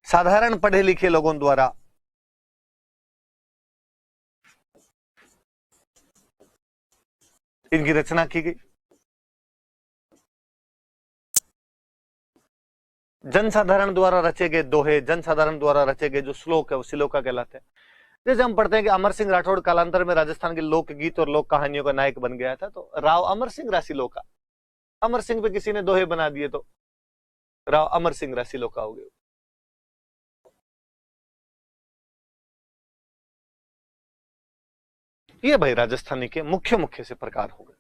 साधारण पढ़े लिखे लोगों द्वारा इनकी रचना की गई। जनसाधारण द्वारा रचे गए दोहे, जनसाधारण द्वारा रचे गए जो श्लोक है, वो श्लोका कहलाते हैं। जैसे हम पढ़ते हैं कि अमर सिंह राठौड़ कालांतर में राजस्थान के लोकगीत और लोक कहानियों का नायक बन गया था, तो राव अमर सिंह राशि लोका, अमर सिंह पे किसी ने दोहे बना दिए तो राव अमर सिंह राशि लोका हो गए। ये भाई राजस्थानी के मुख्य मुख्य से प्रकार हो गए।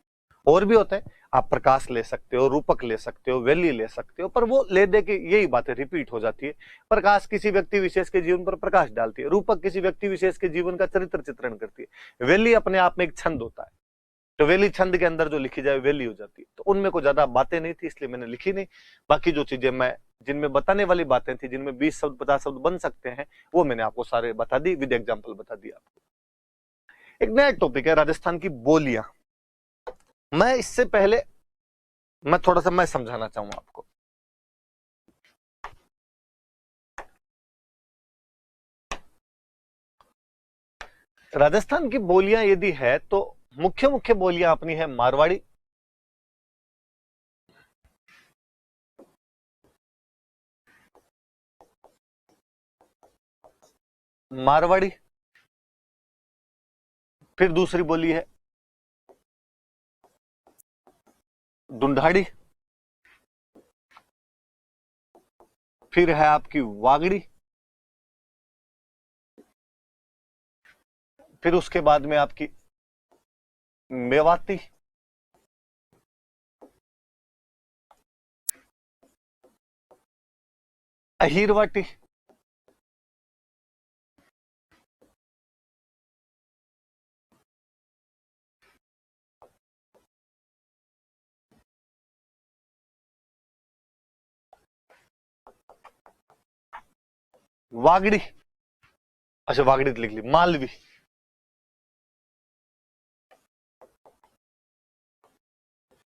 और भी होते हैं, आप प्रकाश ले सकते हो, रूपक ले सकते हो, वैली ले सकते हो, पर वो ले दे के यही बातें रिपीट हो जाती है। प्रकाश किसी व्यक्ति विशेष के जीवन पर प्रकाश डालती है, रूपक किसी व्यक्ति विशेष के जीवन का चरित्र चित्रण करती है, वैली अपने आप में एक छंद होता है, तो वैली छंद के अंदर जो लिखी जाए वैली हो जाती है। तो उनमें कोई ज्यादा बातें नहीं थी, इसलिए मैंने लिखी नहीं। बाकी जो चीजें मैं जिनमें बताने वाली बातें थी, जिनमें 20 शब्द 50 शब्द बन सकते हैं, वो मैंने आपको सारे बता दी, विद एग्जाम्पल बता दिया आपको। एक नया टॉपिक है राजस्थान की बोलियां। मैं इससे पहले मैं थोड़ा सा मैं समझाना चाहूंगा आपको। राजस्थान की बोलियां यदि है तो मुख्य मुख्य बोलियां अपनी है मारवाड़ी, मारवाड़ी, फिर दूसरी बोली है ढूंढाड़ी, फिर है आपकी वागड़ी, फिर उसके बाद में आपकी मेवाती, अहीरवाटी, वागड़ी, अच्छा वागड़ी तो लिख ली, मालवी,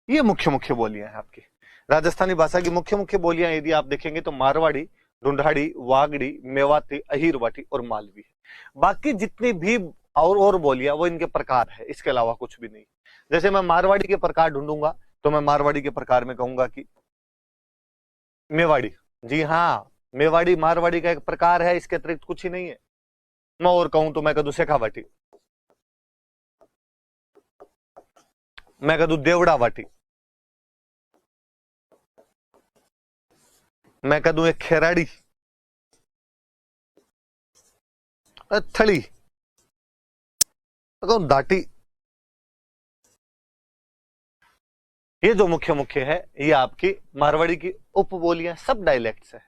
ये मुख्य मुख्य बोलियां हैं आपकी राजस्थानी भाषा की। मुख्य मुख्य बोलियां यदि आप देखेंगे तो मारवाड़ी, ढूंढाड़ी, वागड़ी, मेवाती, अहीरवाटी और मालवी। बाकी जितनी भी और बोलियां वो इनके प्रकार है, इसके अलावा कुछ भी नहीं। जैसे मैं मारवाड़ी के प्रकार ढूंढूंगा तो मैं मारवाड़ी के प्रकार में कहूंगा कि मेवाड़ी, जी हाँ, मेवाड़ी मारवाड़ी का एक प्रकार है, इसके अतिरिक्त कुछ ही नहीं है। मैं और कहूं तो मैं कह दूं शेखावाटी, मैं कह दूं देवड़ा वाटी, मैं कह दूं एक खेराड़ी, थड़ी, कहूं दाटी, ये जो मुख्य मुख्य है ये आपकी मारवाड़ी की उपबोलियां, सब डायलेक्ट्स है।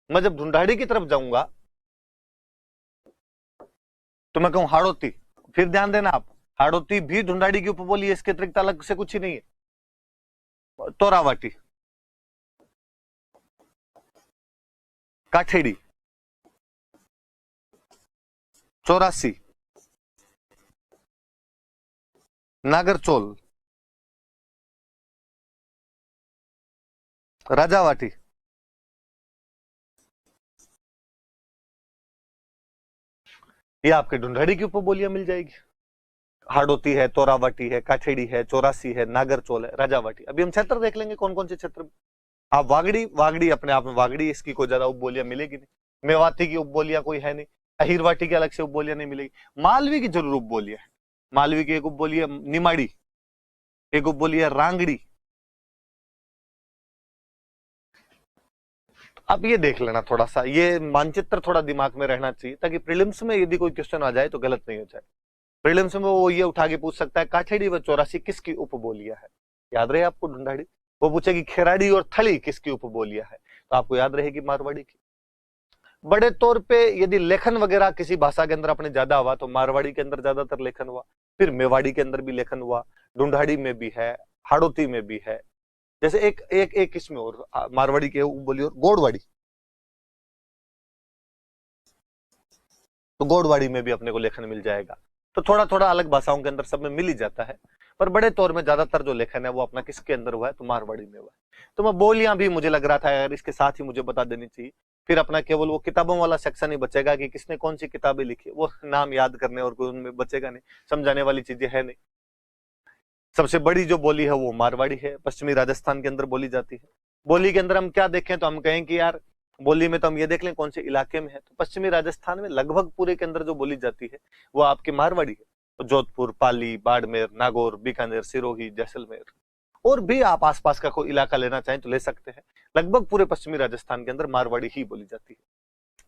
मैं जब ढूंढाड़ी की तरफ जाऊंगा तो मैं कहूं हाड़ोती, फिर ध्यान देना आप, हाड़ोती भी ढूंढाड़ी की उपबोली है, इसके अतिरिक्त अलग से कुछ ही नहीं है। तोरावाटी, काठेड़ी, चौरासी, नागरचोल, राजावाटी, ये आपके ढूंढाड़ी की उपबोलियां मिल जाएगी। हाड़ोती है, तोरावाटी है, काठेड़ी है, चौरासी है, नागरचोल है, राजावाटी। अभी हम क्षेत्र देख लेंगे कौन कौन से क्षेत्र। आप वागड़ी, वागड़ी अपने आप में वागड़ी, इसकी कोई ज्यादा उपबोलियां मिलेगी नहीं। मेवाती की उपबोलियां कोई है नहीं। अहिरवाटी की अलग से उपबोलियां नहीं मिलेगी। मालवी की जरूर उपबोलियां है। मालवी की एक उपबोली है निमाड़ी, एक उपबोली है रांगड़ी। अब ये देख लेना थोड़ा सा, ये मानचित्र थोड़ा दिमाग में रहना चाहिए ताकि प्रीलिम्स में यदि कोई क्वेश्चन आ जाए तो गलत नहीं हो जाए। प्रीलिम्स में वो ये उठा के पूछ सकता है काठेड़ी व चौरासी किसकी उपबोलियां है, याद रहे आपको ढूंढाड़ी। वो पूछेगी खेराड़ी और थली किसकी उपबोलियां है, तो आपको याद रहेगी मारवाड़ी की। बड़े तौर पे यदि लेखन वगैरह किसी भाषा के अंदर अपने ज्यादा हुआ तो मारवाड़ी के अंदर ज्यादातर लेखन हुआ, फिर मेवाड़ी के अंदर भी लेखन हुआ, ढूंढाड़ी में भी है, हाड़ोती में भी है। जैसे एक एक एक इसमें और मारवाड़ी के बोली और गोड़वाड़ी, तो गोड़वाड़ी में भी अपने को लेखन मिल जाएगा। तो थोड़ा थोड़ा अलग भाषाओं के अंदर सब में मिल ही जाता है, पर बड़े तौर में ज्यादातर जो लेखन है वो अपना किसके अंदर हुआ है, तो मारवाड़ी में हुआ है। तो मैं बोलियां भी मुझे लग रहा था यार इसके साथ ही मुझे बता देनी चाहिए। फिर अपना केवल वो किताबों वाला सेक्शन ही बचेगा कि किसने कौन सी किताबें लिखी, वो नाम याद करने और कोई उनमें बचेगा नहीं, समझाने वाली चीजें है नहीं। सबसे बड़ी जो बोली है वो मारवाड़ी है, पश्चिमी राजस्थान के अंदर बोली जाती है। बोली के अंदर हम क्या देखें तो हम कहें कि यार बोली में तो हम ये देख लें कौन से इलाके में है, तो पश्चिमी राजस्थान में लगभग पूरे के अंदर जो बोली जाती है वो आपकी मारवाड़ी है। तो जोधपुर, पाली, बाड़मेर, नागौर, बीकानेर, सिरोही, जैसलमेर, और भी आप आसपास का कोई इलाका लेना चाहें तो ले सकते हैं। लगभग पूरे पश्चिमी राजस्थान के अंदर मारवाड़ी ही बोली जाती है।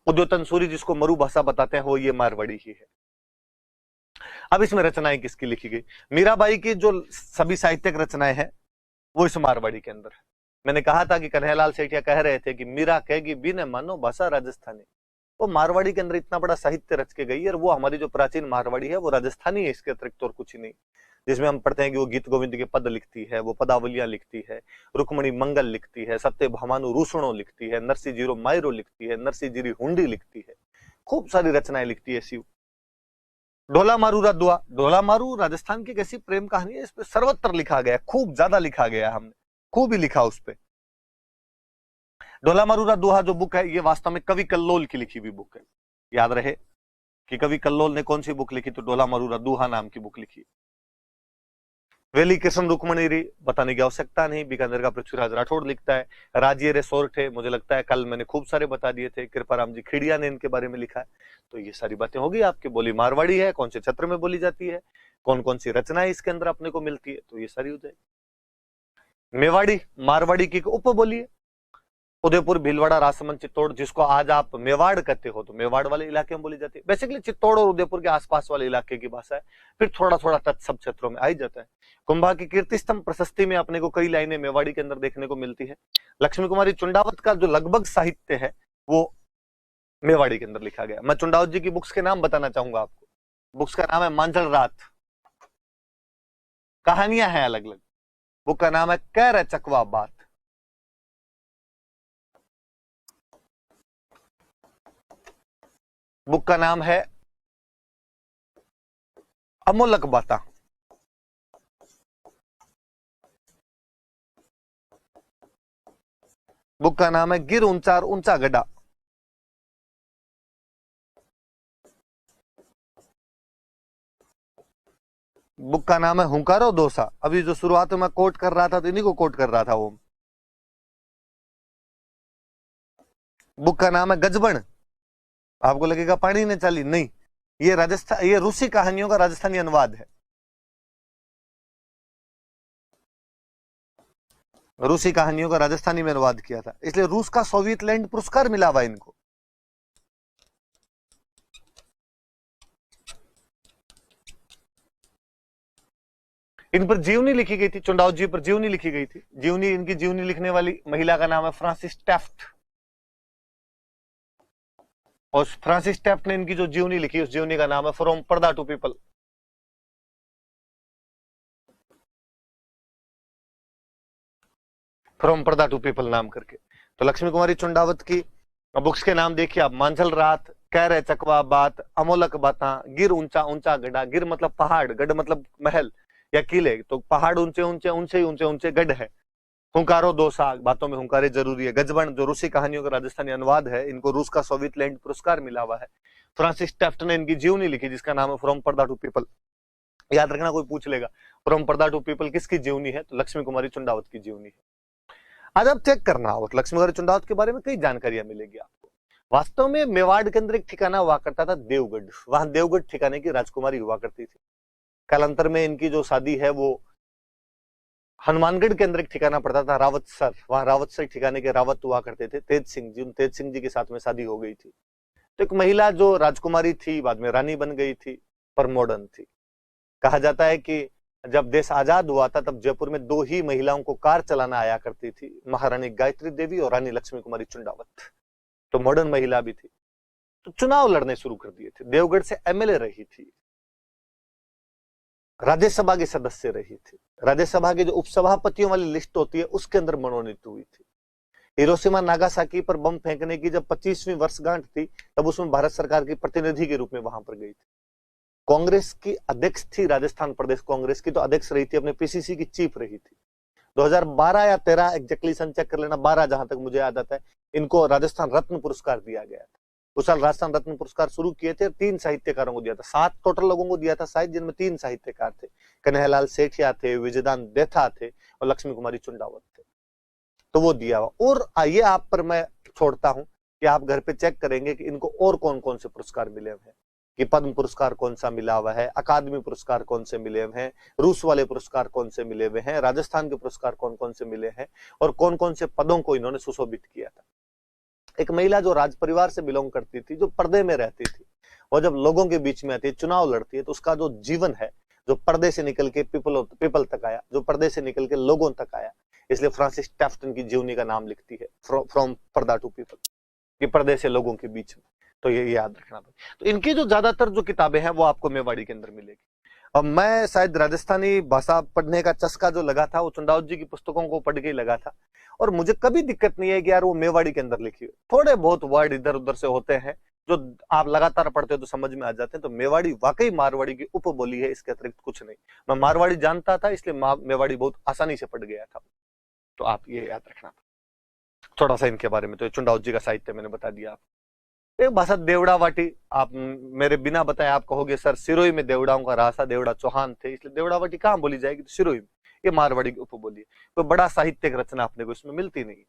उद्यो तंसूरी जिसको मरु भाषा बताते हैं वो ये मारवाड़ी ही है। अब इसमें रचनाएं किसकी लिखी गई, मीराबाई की जो सभी साहित्यिक रचनाएं हैं वो इस मारवाड़ी के अंदर है। मैंने कहा था कि कन्हैयालाल सेठिया कह रहे थे कि मीरा कहेगी बिन मानो भाषा राजस्थानी, वो मारवाड़ी के अंदर इतना बड़ा साहित्य रच के गई है, और वो हमारी जो प्राचीन मारवाड़ी है वो राजस्थानी है, इसके अतिरिक्त और कुछ ही नहीं। जिसमें हम पढ़ते हैं कि वो गीत गोविंद के पद लिखती है, वो पदावलियां लिखती है, रुक्मणी मंगल लिखती है, सत्य भामानु रूसणो लिखती है, नरसी जीरो मायरो लिखती है, नरसी जीरी हुंडी लिखती है, खूब सारी रचनाएं लिखती है शिव। ढोला मारू दुआ, ढोला मारू राजस्थान की कैसी प्रेम कहानी है, इस पे सर्वत्र लिखा गया, खूब ज्यादा लिखा गया, हमने खूब ही लिखा उस पे। ढोला मारू दुहा जो बुक है ये वास्तव में कवि कल्लोल की लिखी हुई बुक है। याद रहे कि कवि कल्लोल ने कौन सी बुक लिखी, तो ढोला मारू दुहा नाम की बुक लिखी। वेली कृष्ण रुक्मणी री बताने की आवश्यकता नहीं, बीकानेर का पृथ्वीराज राठौड़ लिखता है। राजिये रे सोरठे, मुझे लगता है कल मैंने खूब सारे बता दिए थे, कृपाराम जी खिड़िया ने इनके बारे में लिखा है। तो ये सारी बातें होगी आपकी, बोली मारवाड़ी है, कौन से क्षेत्र में बोली जाती है, कौन कौन सी रचनाएं इसके अंदर अपने को मिलती है, तो ये सारी हो जाएगी। मेवाड़ी मारवाड़ी की उप बोली है। उदयपुर, भीलवाड़ा, राजसमंद, चित्तौड़, जिसको आज आप मेवाड़ कहते हो, तो मेवाड़ वाले इलाके में बोली जाती है। बेसिकली चित्तौड़ और उदयपुर के आसपास वाले इलाके की भाषा है, फिर थोड़ा थोड़ा टच सब क्षेत्रों में आ ही जाता है। कुंभा की कीर्ति स्तंभ प्रशस्ति में अपने को कई लाइनें मेवाड़ी के अंदर देखने को मिलती है। लक्ष्मी कुमारी चुंडावत का जो लगभग साहित्य है वो मेवाड़ी के अंदर लिखा गया। मैं चुंडावत जी की बुक्स के नाम बताना चाहूंगा आपको। बुक्स का नाम है मांझल रात, कहानियां हैं अलग अलग। बुक का नाम है कह रहे चकवा बात। बुक का नाम है अमोलक बाता। बुक का नाम है गिर ऊंचा ऊंचा गड्ढा। बुक का नाम है हुंकारो दोसा। अभी जो शुरुआत में मैं कोट कर रहा था तो इन्हीं को कोट कर रहा था वो। बुक का नाम है गजबन। आपको लगेगा पानी ने चाली, नहीं, ये राजस्थान, ये रूसी कहानियों का राजस्थानी अनुवाद है। रूसी कहानियों का राजस्थानी में अनुवाद किया था, इसलिए रूस का सोवियत लैंड पुरस्कार मिला हुआ इनको। इन पर जीवनी लिखी गई थी, चुंडाओ जी पर जीवनी लिखी गई थी। जीवनी, इनकी जीवनी लिखने वाली महिला का नाम है फ्रांसिस टैफ्ट। और फ्रांसिस टैफ्ट ने इनकी जो जीवनी लिखी, उस जीवनी का नाम है फ्रॉम पर्दा टू पीपल। फ्रॉम पर्दा टू पीपल नाम करके। तो लक्ष्मी कुमारी चुंडावत की बुक्स के नाम देखिए आप, मांझल रात, कह रहे चकवा बात, अमोलक बाता, गिर ऊंचा ऊंचा गढ़ा। गिर मतलब पहाड़, गढ़ मतलब महल या किले। तो पहाड़ ऊंचे ऊंचे, ऊंचे ऊंचे ऊंचे गढ़ है। हुंकारो दो साग, बातों में हुंकारे जरूरी है। गजबन जो रूसी कहानियों का राजस्थानी अनुवाद है, इनको रूस का सोवियत लैंड पुरस्कार मिला हुआ है। फ्रांसिस टैफ्ट ने इनकी जीवनी लिखी जिसका नाम है फ्रॉम पर्दा टू पीपल। याद रखना, कोई पूछ लेगा फ्रॉम पर्दा टू पीपल किसकी जीवनी है, तो लक्ष्मी कुमारी चुंडावत की जीवनी है। आज आप चेक करना हो लक्ष्मी कुमारी चुंडावत के बारे में कई जानकारियां मिलेगी आपको। वास्तव में मेवाड़ के अंदर एक ठिकाना हुआ करता था देवगढ़, वहां देवगढ़ ठिकाने की राजकुमारी हुआ करती थी। कालांतर में इनकी जो शादी है वो हनुमानगढ़ के अंदर एक ठिकाना पड़ता था रावतसर, वहां रावतसर ठिकाने के रावत हुआ करते थे तेज सिंह जी, उन तेज सिंह जी के साथ में शादी हो गई थी। तो एक महिला जो राजकुमारी थी बाद में रानी बन गई थी, पर मॉडर्न थी। कहा जाता है कि जब देश आजाद हुआ था तब जयपुर में दो ही महिलाओं को कार चलाना आया करती थी, महारानी गायत्री देवी और रानी लक्ष्मी कुमारी चुंडावत। तो मॉडर्न महिला भी थी। तो चुनाव लड़ने शुरू कर दिए थे। देवगढ़ से एमएलए रही थी, राज्यसभा की सदस्य रही थी। राज्यसभा के जो उपसभापतियों वाली लिस्ट होती है उसके अंदर मनोनीत हुई थी। हिरोशिमा नागासाकी पर बम फेंकने की जब 25वीं वर्षगांठ थी तब उसमें भारत सरकार की प्रतिनिधि के रूप में वहां पर गई थी। कांग्रेस की अध्यक्ष थी, राजस्थान प्रदेश कांग्रेस की, तो अध्यक्ष रही थी, अपने पीसीसी की चीफ रही थी। 2012 या 13 एग्जैक्टली सन चेक कर लेना, 12 जहां तक मुझे याद आता है, इनको राजस्थान रत्न पुरस्कार दिया गया था। उस साल राजस्थान रत्न पुरस्कार शुरू किए थे, 3 साहित्यकारों को दिया था, 7 टोटल लोगों को दिया था शायद, जिनमें 3 साहित्यकार थे। कन्हैयालाल सेठिया थे, विजयदान देथा थे और लक्ष्मी कुमारी चुंडावत थे। तो वो दिया हुआ। और आइए आप पर मैं छोड़ता हूं कि आप घर पे चेक करेंगे कि इनको और कौन कौन से पुरस्कार मिले हुए हैं, कि पद्म पुरस्कार कौन सा मिला हुआ है, अकादमी पुरस्कार कौन से मिले हुए हैं, रूस वाले पुरस्कार कौन से मिले हुए हैं, राजस्थान के पुरस्कार कौन कौन से मिले हैं, और कौन कौन से पदों को इन्होंने सुशोभित किया था। एक महिला जो राज परिवार से बिलोंग करती थी, जो पर्दे में रहती थी, और जब लोगों के बीच में आती है, चुनाव लड़ती है, तो उसका जो जीवन है, जो पर्दे से निकल के पीपल तक आया, जो पर्दे से निकल के लोगों तक आया, इसलिए फ्रांसिस टैफ्ट की जीवनी का नाम लिखती है फ्रॉम पर्दा टू पीपल, कि पर्दे से लोगों के बीच में। तो ये याद रखना। तो इनकी जो ज्यादातर जो किताबें हैं वो आपको मेवाड़ी के अंदर मिलेगी। अब मैं शायद राजस्थानी भाषा पढ़ने का चस्का जो लगा था वो चुंडावत जी की पुस्तकों को पढ़ के ही लगा था, और मुझे कभी दिक्कत नहीं है कि यार वो मेवाड़ी के अंदर लिखी हुई। थोड़े बहुत वर्ड इधर उधर से होते हैं जो आप लगातार पढ़ते हो तो समझ में आ जाते हैं। तो मेवाड़ी वाकई मारवाड़ी की उपबोली है, इसके अतिरिक्त कुछ नहीं। मैं मारवाड़ी जानता था इसलिए मेवाड़ी बहुत आसानी से पढ़ गया था। तो आप ये याद रखना थोड़ा सा इनके बारे में। तो चुंडावत जी का साहित्य मैंने बता दिया आप। एक भाषा देवड़ा वाटी, आप मेरे बिना बताए आप कहोगे सर सिरोही में देवड़ाओं का रासा, देवड़ा चौहान थे इसलिए देवड़ा वाटी कहाँ बोली जाएगी, तो सिरोही में। ये मारवाड़ी की उपबोली है। कोई बड़ा साहित्यिक रचना अपने को इसमें मिलती नहीं।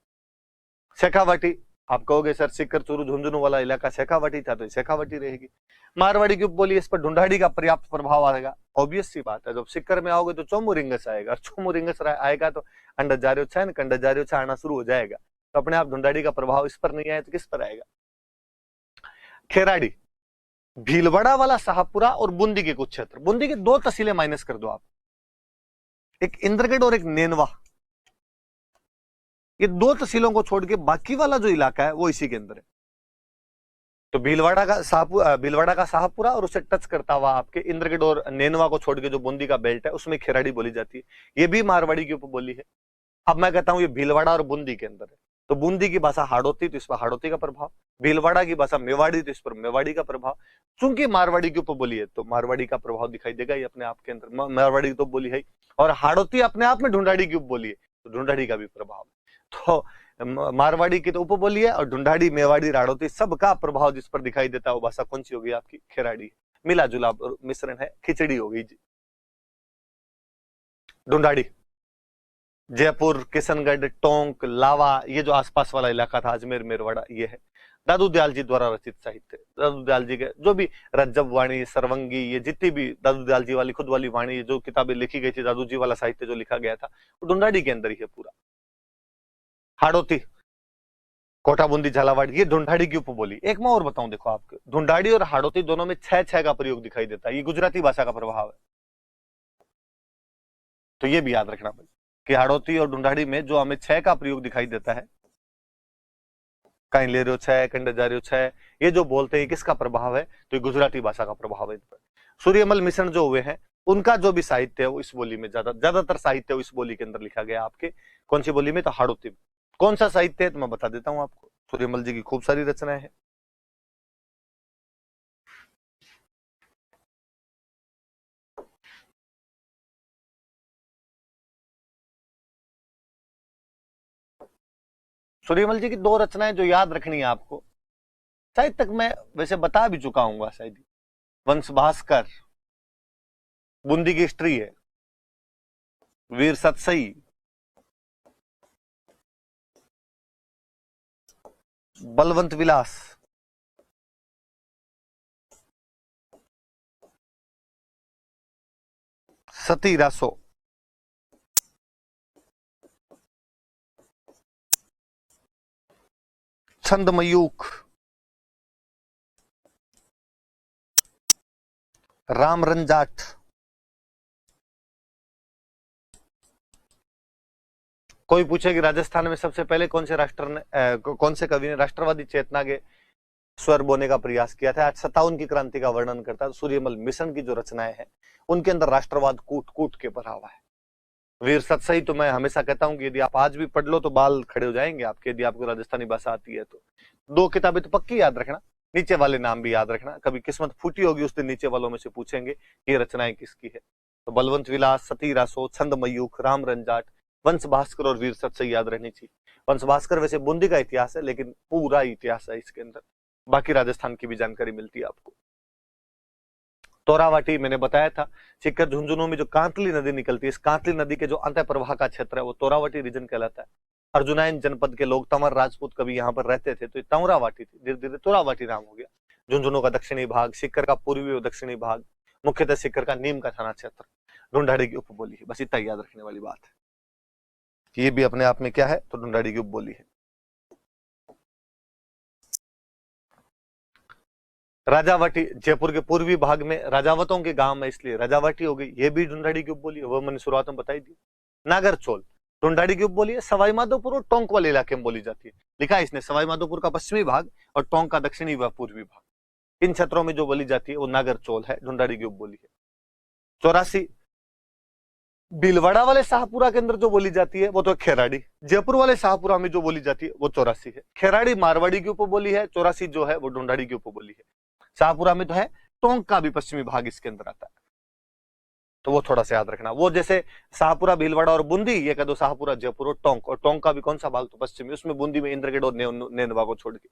शेखावाटी, आप कहोगे सर सिक्कर चूरू झुंझुनू वाला इलाका शेखावाटी था, तो शेखावाटी रहेगी। मारवाड़ी की उपबोली, इस पर ढूंढाड़ी का पर्याप्त प्रभाव आएगा। ऑब्वियस सी बात है, जब सिक्कर में आओगे तो चोमू रिंगस आएगा, चोमू रिंगस आएगा तो अंडा जारियो छान कंडा जारियो छा आना शुरू हो जाएगा। तो अपने आप ढूंढाड़ी का प्रभाव इस पर नहीं आया तो किस पर आएगा। खेराड़ी, भीलवाड़ा वाला शाहपुरा और बूंदी के कुछ क्षेत्र, बूंदी के 2 तहसीलें माइनस कर दो आप, एक इंद्रगढ़ और एक नेनवा, ये 2 तहसीलों को छोड़ के बाकी वाला जो इलाका है वो इसी के अंदर है। तो भीलवाड़ा का शाहपुरा और उसे टच करता हुआ आपके इंद्रगढ़ और नेनवा को छोड़ के जो बूंदी का बेल्ट है उसमें खेराड़ी बोली जाती है। ये भी मारवाड़ी की उपबोली है। अब मैं कहता हूं ये भीलवाड़ा और बूंदी के अंदर है, तो बूंदी की भाषा हाड़ौती, तो इस पर हाड़ौती का प्रभाव। भीलवाड़ा की भाषा मेवाड़ी, तो इस पर मेवाड़ी का प्रभाव। चूंकि मारवाड़ी की उपबोली है तो मारवाड़ी का प्रभाव दिखाई देगा ही अपने आप के अंदर, मारवाड़ी तो बोली है। और हाड़ौती अपने आप में ढूंढाड़ी की उपबोली है, तो ढूंढाड़ी का भी प्रभाव। तो मारवाड़ी की तो उपबोली है, और ढूंढाड़ी, मेवाड़ी, राड़ौती सबका प्रभाव जिस पर दिखाई देता है वो भाषा कौन सी होगी आपकी, खेराड़ी। मिला जुला मिश्रण है, खिचड़ी होगी जी। ढूंढाड़ी, जयपुर, किशनगढ़, टोंक, लावा, ये जो आसपास वाला इलाका था, अजमेर, मेरवाड़ा, ये है। दादू दयाल जी द्वारा रचित साहित्य, दादू दयाल जी के जो भी रज्जब वाणी, सरवंगी, ये जितनी भी दादू दयाल जी वाली खुद वाली वाणी, जो किताबें लिखी गई थी, दादू जी वाला साहित्य जो लिखा गया था वो ढूंढाड़ी के अंदर ही है पूरा। हाड़ौती, कोटा, बूंदी, झालावाड़, ये ढूंढाड़ी की उपबोली। एक मैं और बताऊं, देखो आपको ढूंढाड़ी और हाड़ौती दोनों में 6 का प्रयोग दिखाई देता है। ये गुजराती भाषा का प्रभाव है। तो ये भी याद रखना भाई कि हाड़ौती और ढूंढाड़ी में जो हमें छह का प्रयोग दिखाई देता है, कहीं ले रहे हो छह, कंडे जा रहे हो छह, ये जो बोलते हैं किसका प्रभाव है, तो ये गुजराती भाषा का प्रभाव है। सूर्यमल मिश्रण जो हुए हैं उनका जो भी साहित्य है वो इस बोली में ज्यादातर साहित्य इस बोली के अंदर लिखा गया। आपके कौन सी बोली में, तो हाड़ौती में। कौन सा साहित्य है तो मैं बता देता हूं आपको, सूर्यमल जी की खूब सारी रचनाएं हैं। सूर्यमल जी की दो रचनाएं जो याद रखनी है आपको, शायद तक मैं वैसे बता भी चुका हूँ शायद, वंश भास्कर, बूंदी की स्त्री है, वीर सतसई, बलवंत विलास, सती रासो, छंद मयूख, राम रंजाट, कोई पूछे कि राजस्थान में सबसे पहले कौन से कवि ने राष्ट्रवादी चेतना के स्वर बोने का प्रयास किया था, 57 की क्रांति का वर्णन करता है। सूर्यमल मिश्रण की जो रचनाएं हैं उनके अंदर राष्ट्रवाद कूट कूट के भरा हुआ है। वीर सतसई तो मैं हमेशा कहता हूं कि यदि आप आज भी पढ़ लो तो बाल खड़े हो जाएंगे आपके, यदि आपको राजस्थानी भाषा आती है तो। दो किताबें तो पक्की याद रखना, नीचे वाले नाम भी याद रखना, कभी किस्मत फूटी होगी उस दिन नीचे वालों में से पूछेंगे ये रचनाएं किसकी है। तो बलवंत विलास, सती रासो, छंद मयूख, राम रंजाट, वंश भास्कर और वीर सतसई याद रहनी चाहिए। वंश भास्कर वैसे बूंदी का इतिहास है लेकिन पूरा इतिहास है इसके अंदर, बाकी राजस्थान की भी जानकारी मिलती है आपको। तोरावाटी मैंने बताया था, सीकर झुंझुनू में जो कांतली नदी निकलती है, इस कांतली नदी के जो अंत प्रवाह का क्षेत्र है वो तोरावाटी रीजन कहलाता है। अर्जुनायन जनपद के लोग तंवर राजपूत कभी यहाँ पर रहते थे तो तंवरावाटी थी, धीरे धीरे तोरावाटी नाम हो गया। झुंझुनू का दक्षिणी भाग, सीकर का पूर्वी और दक्षिणी भाग, मुख्यतः सीकर का नीम का थाना क्षेत्र, ढूंढाड़ी की उपबोली है। बस इतना याद रखने वाली बात है, ये भी अपने आप में क्या है, तो ढूंढाड़ी की उपबोली है। राजावटी जयपुर के पूर्वी भाग में राजावतों के गांव में, इसलिए राजावटी हो गई, ये भी ढूंढाड़ी की उपबोली है, वो मैंने शुरुआत में बताई दी। नागरचोल ढूंढाड़ी की उपबोली है, सवाई माधोपुर और टोंक वाले इलाके में बोली जाती है। लिखा है इसने सवाई माधोपुर का पश्चिमी भाग और टोंक का दक्षिणी व पूर्वी भाग, इन क्षेत्रों में जो बोली जाती है वो नागरचोल है, ढूंढाड़ी की उपबोली है। 84 भीलवाड़ा वाले शाहपुरा के अंदर जो बोली जाती है वो तो खेराड़ी, जयपुर वाले शाहपुरा में जो बोली जाती है वो 84 है। खेराड़ी मारवाड़ी की उपबोली है, 84 जो है वो ढूंढाड़ी की उपबोली है। शाहपुरा में तो है, टोंक का भी पश्चिमी भाग इसके अंदर आता है, तो वो थोड़ा सा याद रखना। वो जैसे शाहपुरा, भीलवाड़ा और बूंदी, ये कह दो शाहपुरा, जयपुर और टोंक का भी कौन सा भाग, तो पश्चिमी, उसमें बूंदी में इंद्रगढ़ और नेंदवा को छोड़ के।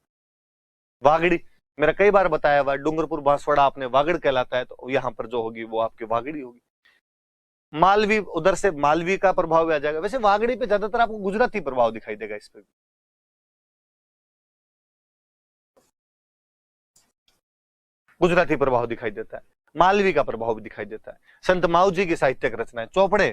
वागड़ी मेरा कई बार बताया हुआ, डूंगरपुर बांसवाड़ा आपने वागड़ कहलाता है, तो यहाँ पर जो होगी वो आपकी वागड़ी होगी। मालवी, उधर से मालवी का प्रभाव भी आ जाएगा। वैसे वागड़ी पे ज्यादातर आपको गुजराती प्रभाव दिखाई देगा, इस पे गुजराती प्रभाव दिखाई देता है, मालवी का प्रभाव भी दिखाई देता है। संत माऊ जी की साहित्यिक रचनाएं, चौपड़े,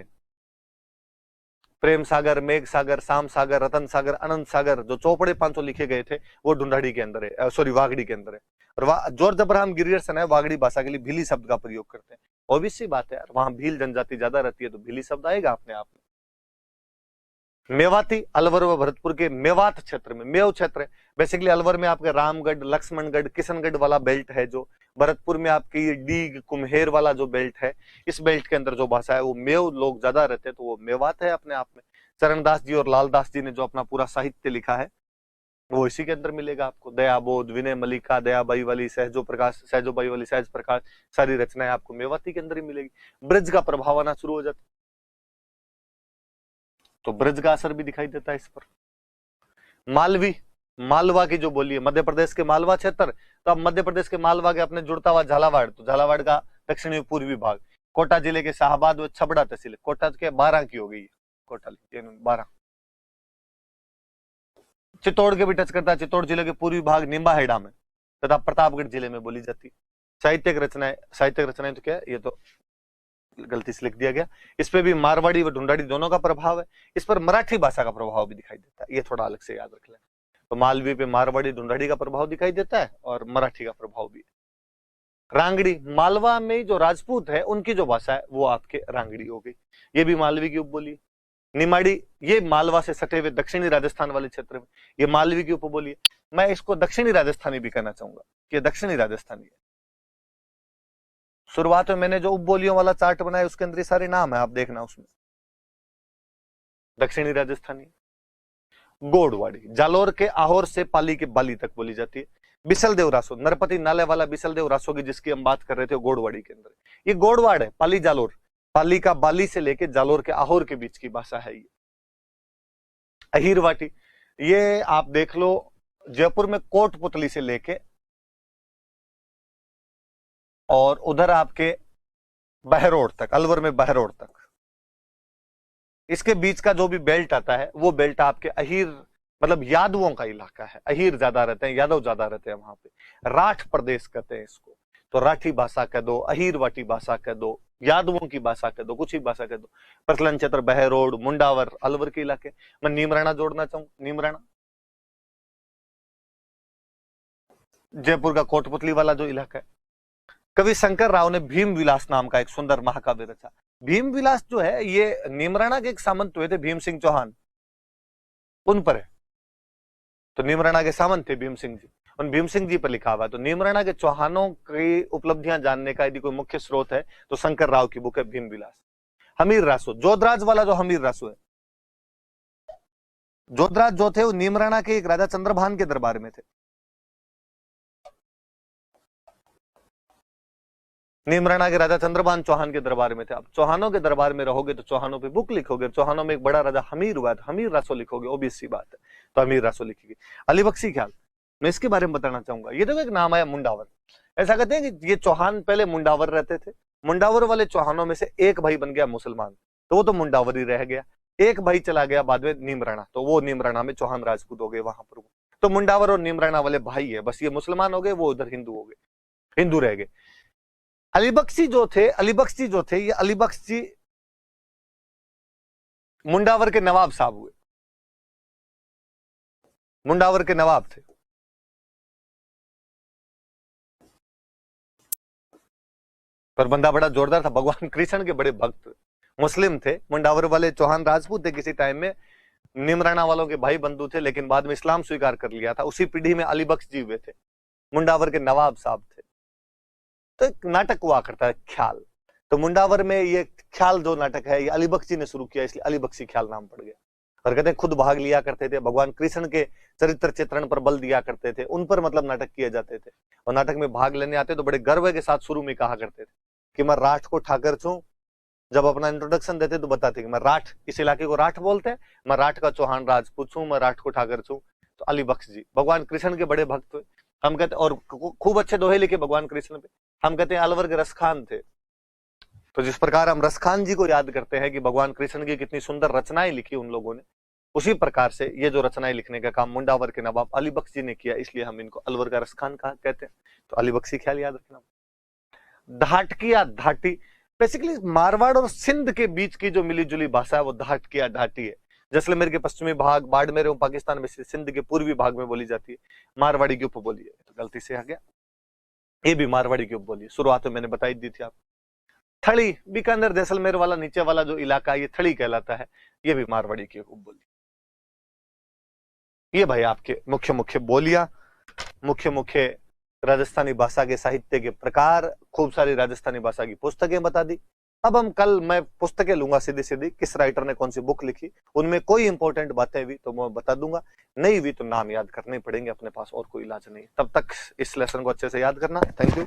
प्रेम सागर, मेघ सागर, शाम सागर, रतन सागर, अनंत सागर, जो चौपड़े 500 लिखे गए थे वो ढूंढाड़ी के अंदर है, सॉरी वागड़ी के अंदर है। और जॉर्ज अब्राहम गिरियर्सन है, वागड़ी भाषा के लिए भीली शब्द का प्रयोग करते हैं। ऑब्वियस सी बात है यार, वहां भील जनजाति ज्यादा रहती है तो भीली शब्द आएगा अपने आप में। मेवाती अलवर व भरतपुर के मेवात क्षेत्र में, मेव क्षेत्र है बेसिकली, अलवर में आपके रामगढ़, लक्ष्मणगढ़, किशनगढ़ वाला बेल्ट है, जो भरतपुर में आपकी डीग कुम्हेर वाला जो बेल्ट है, इस बेल्ट के अंदर जो भाषा है वो मेव लोग ज्यादा रहते हैं, तो वो मेवात है अपने आप में। चरणदास जी और लालदास जी ने जो अपना पूरा साहित्य लिखा है वो इसी के अंदर मिलेगा आपको। दयाबोध, विनय मलिका, दयाबाई वाली, सहजो प्रकाश, सहजोबाई वाली, सहज प्रकाश, सारी रचनाएं आपको मेवाती के अंदर ही मिलेगी। ब्रज का प्रभाव आना शुरू हो जाता, तो ब्रज का असर भी दिखाई देता है इस पर। मालवी, मालवा की जो बोली है, मध्य प्रदेश के मालवा क्षेत्र, तो अब मध्य प्रदेश के मालवा के अपने जुड़ता हुआ झालावाड़, तो झालावाड़ का दक्षिणी पूर्वी भाग, कोटा जिले के शाहबाद व छबड़ा तहसील, कोटा के 12 की हो गई है, कोटा 12। चित्तौड़ के भी टच करता है, चित्तौड़ जिले के पूर्वी भाग निम्बाहेड़ा में तथा प्रतापगढ़ जिले में बोली जाती है। साहित्यिक रचनाएं तो क्या है, ये तो गलती से लिख दिया गया, इस पे भी मारवाड़ी व ढूंढाड़ी दोनों का प्रभाव है। इस पर मराठी भाषा का प्रभाव भी दिखाई देता है, ये थोड़ा अलग से याद रख लें। तो मालवी पे मारवाड़ी ढूंढाड़ी का प्रभाव दिखाई देता है और मराठी का प्रभाव भी है। रांगड़ी, मालवा में जो राजपूत है उनकी जो भाषा है वो आपके रांगड़ी हो गई, ये भी मालवी की उपबोली है। निमाड़ी, ये मालवा से सटे हुए दक्षिणी राजस्थान वाले क्षेत्र में, ये मालवी की उपबोली है। मैं इसको दक्षिणी राजस्थानी भी कहना चाहूंगा कि दक्षिणी राजस्थानी है। शुरुआत में मैंने जो उपबोलियों वाला चार्ट बनाया उसके अंदर ये सारे नाम है, आप देखना उसमें। दक्षिणी राजस्थानी। गोडवाड़ी, जालोर के आहोर से पाली के बाली तक बोली जाती है। बिसलदेव रासो, नरपति नाले वाला बिसलदेव रासो की जिसकी हम बात कर रहे थे, गोडवाड़ी के अंदर। ये गोडवाड़ है, पाली जालोर, पाली का बाली से लेके जालोर के आहोर के बीच की भाषा है ये। अहीरवाटी, ये आप देख लो जयपुर में कोटपुतली से लेके और उधर आपके बहरोड तक, अलवर में बहरोड तक, इसके बीच का जो भी बेल्ट आता है वो बेल्ट आपके अहीर मतलब यादवों का इलाका है। अहीर ज्यादा रहते हैं, यादव ज्यादा रहते हैं वहां पे। राठ प्रदेश कहते हैं इसको, तो राठी भाषा कह दो, अहीरवाटी भाषा कह दो, यादवों की भाषा कह दो, कुछ ही भाषा कह दो। प्रचलन क्षेत्र बहरोड, मुंडावर, अलवर के इलाके। मैं नीमराणा जोड़ना चाहूँ, नीमराणा जयपुर का कोटपुतली वाला जो इलाका है। कवि शंकर राव ने भीम विलास नाम का एक सुंदर महाकाव्य रचा। भीम विलास जो है ये नीमराणा के एक सामंत हुए थे, भीम सिंह चौहान, उन पर है। तो नीमराणा के सामंत थे भीम सिंह जी, उन भीम सिंह जी पर लिखा हुआ है। तो नीमराणा के चौहानों की उपलब्धियां जानने का यदि कोई मुख्य स्रोत है तो शंकर राव की बुक है भीम विलास। हमीर रासो, जोधराज वाला जो हमीर रासो है, जोधराज जो थे वो नीमराणा के एक राजा चंद्रभान के दरबार में थे। नीमराणा के राजा चंद्रभान चौहान के दरबार में थे। आप चौहानों के दरबार में रहोगे तो चौहानों पे बुक लिखोगे, चौहानों में एक बड़ा राजा हमीर हुआ था, हमीर रासो लिखोगे, ओबीएस सी बात है, तो हमीर रासो लिखेगी। अलीबख्शी ख्याल, मैं इसके बारे में बताना चाहूंगा। ये देखो एक नाम आया मुंडावर, ऐसा कहते हैं कि ये चौहान पहले मुंडावर रहते थे, मुंडावर वाले चौहानों में से एक भाई बन गया मुसलमान, तो वो तो मुंडावर ही रह गया। एक भाई चला गया बाद में नीमराणा, तो वो नीमराणा में चौहान राजपूत हो गए वहां पर। तो मुंडावर और नीमराणा वाले भाई है, बस ये मुसलमान हो गए, वो उधर हिंदू हो गए, हिंदू रह गए। अलीबख्शी जो थे, अलीबख्शी जो थे, ये अलीबख्शी मुंडावर के नवाब साहब हुए, मुंडावर के नवाब थे। पर बंदा बड़ा जोरदार था, भगवान कृष्ण के बड़े भक्त, मुस्लिम थे। मुंडावर वाले चौहान राजपूत थे किसी टाइम में, निमराना वालों के भाई बंधु थे, लेकिन बाद में इस्लाम स्वीकार कर लिया था। उसी पीढ़ी में अलीबख्श जी हुए थे, मुंडावर के नवाब साहब थे। तो एक नाटक हुआ करता है ख्याल, तो मुंडावर में ये ख्याल जो नाटक है ये अलीबख्श जी ने शुरू किया, इसलिए अलीबख्शी ख्याल नाम पड़ गया। और कहते हैं खुद भाग लिया करते थे, भगवान कृष्ण के चरित्र चित्रण पर बल दिया करते थे, उन पर मतलब नाटक किए जाते थे। और नाटक में भाग लेने आते तो बड़े गर्व के साथ शुरू में कहा करते थे कि मैं राठ को ठाकर छूं। जब अपना इंट्रोडक्शन देते तो बताते कि मैं राठ, इस इलाके को राठ बोलते हैं, मैं राठ का चौहान राजपूत छूं, मैं राठ को ठाकर छूं। तो अलीबख्श जी भगवान कृष्ण के बड़े भक्त हुए, हम कहते, और खूब अच्छे दोहे लिखे भगवान कृष्ण पे। हम कहते हैं अलवर के रसखान थे। तो जिस प्रकार हम रसखान जी को याद करते हैं कि भगवान कृष्ण की कितनी सुंदर रचनाएं लिखी उन लोगों ने, उसी प्रकार से ये जो रचनाएं लिखने का काम मुंडावर के नवाब अलीबख्श जी ने किया, इसलिए हम इनको अलवर का रसखान कहा कहते हैं। तो अलीबख्शी ख्याल याद रखना। धाटकी या धाटी, बेसिकली मारवाड़ और सिंध के बीच की जो मिली जुली भाषा है वो धाटकी या ढाटी है। जैसलमेर के पश्चिमी भाग, बाड़मेर एवं पाकिस्तान में से सिंध के पूर्वी भाग में बोली जाती है, मारवाड़ी की उपबोली है। तो गलती से आ गया, ये भी मारवाड़ी की उपबोली, शुरुआत में मैंने बताई दी थी आप। थड़ी, बीकानेर जैसलमेर वाला नीचे वाला जो इलाका है ये थड़ी कहलाता है, ये भी मारवाड़ी की उपबोली। ये भाई आपके मुख्य मुख्य बोलियां, मुख्य मुख्य राजस्थानी भाषा के साहित्य के प्रकार, खूब सारी राजस्थानी भाषा की पुस्तकें बता दी। अब हम कल मैं पुस्तकें लूंगा सीधी सीधी, किस राइटर ने कौन सी बुक लिखी, उनमें कोई इंपॉर्टेंट बातें हुई तो मैं बता दूंगा, नहीं हुई तो नाम याद करने पड़ेंगे अपने पास, और कोई इलाज नहीं। तब तक इस लेसन को अच्छे से याद करना। Thank you.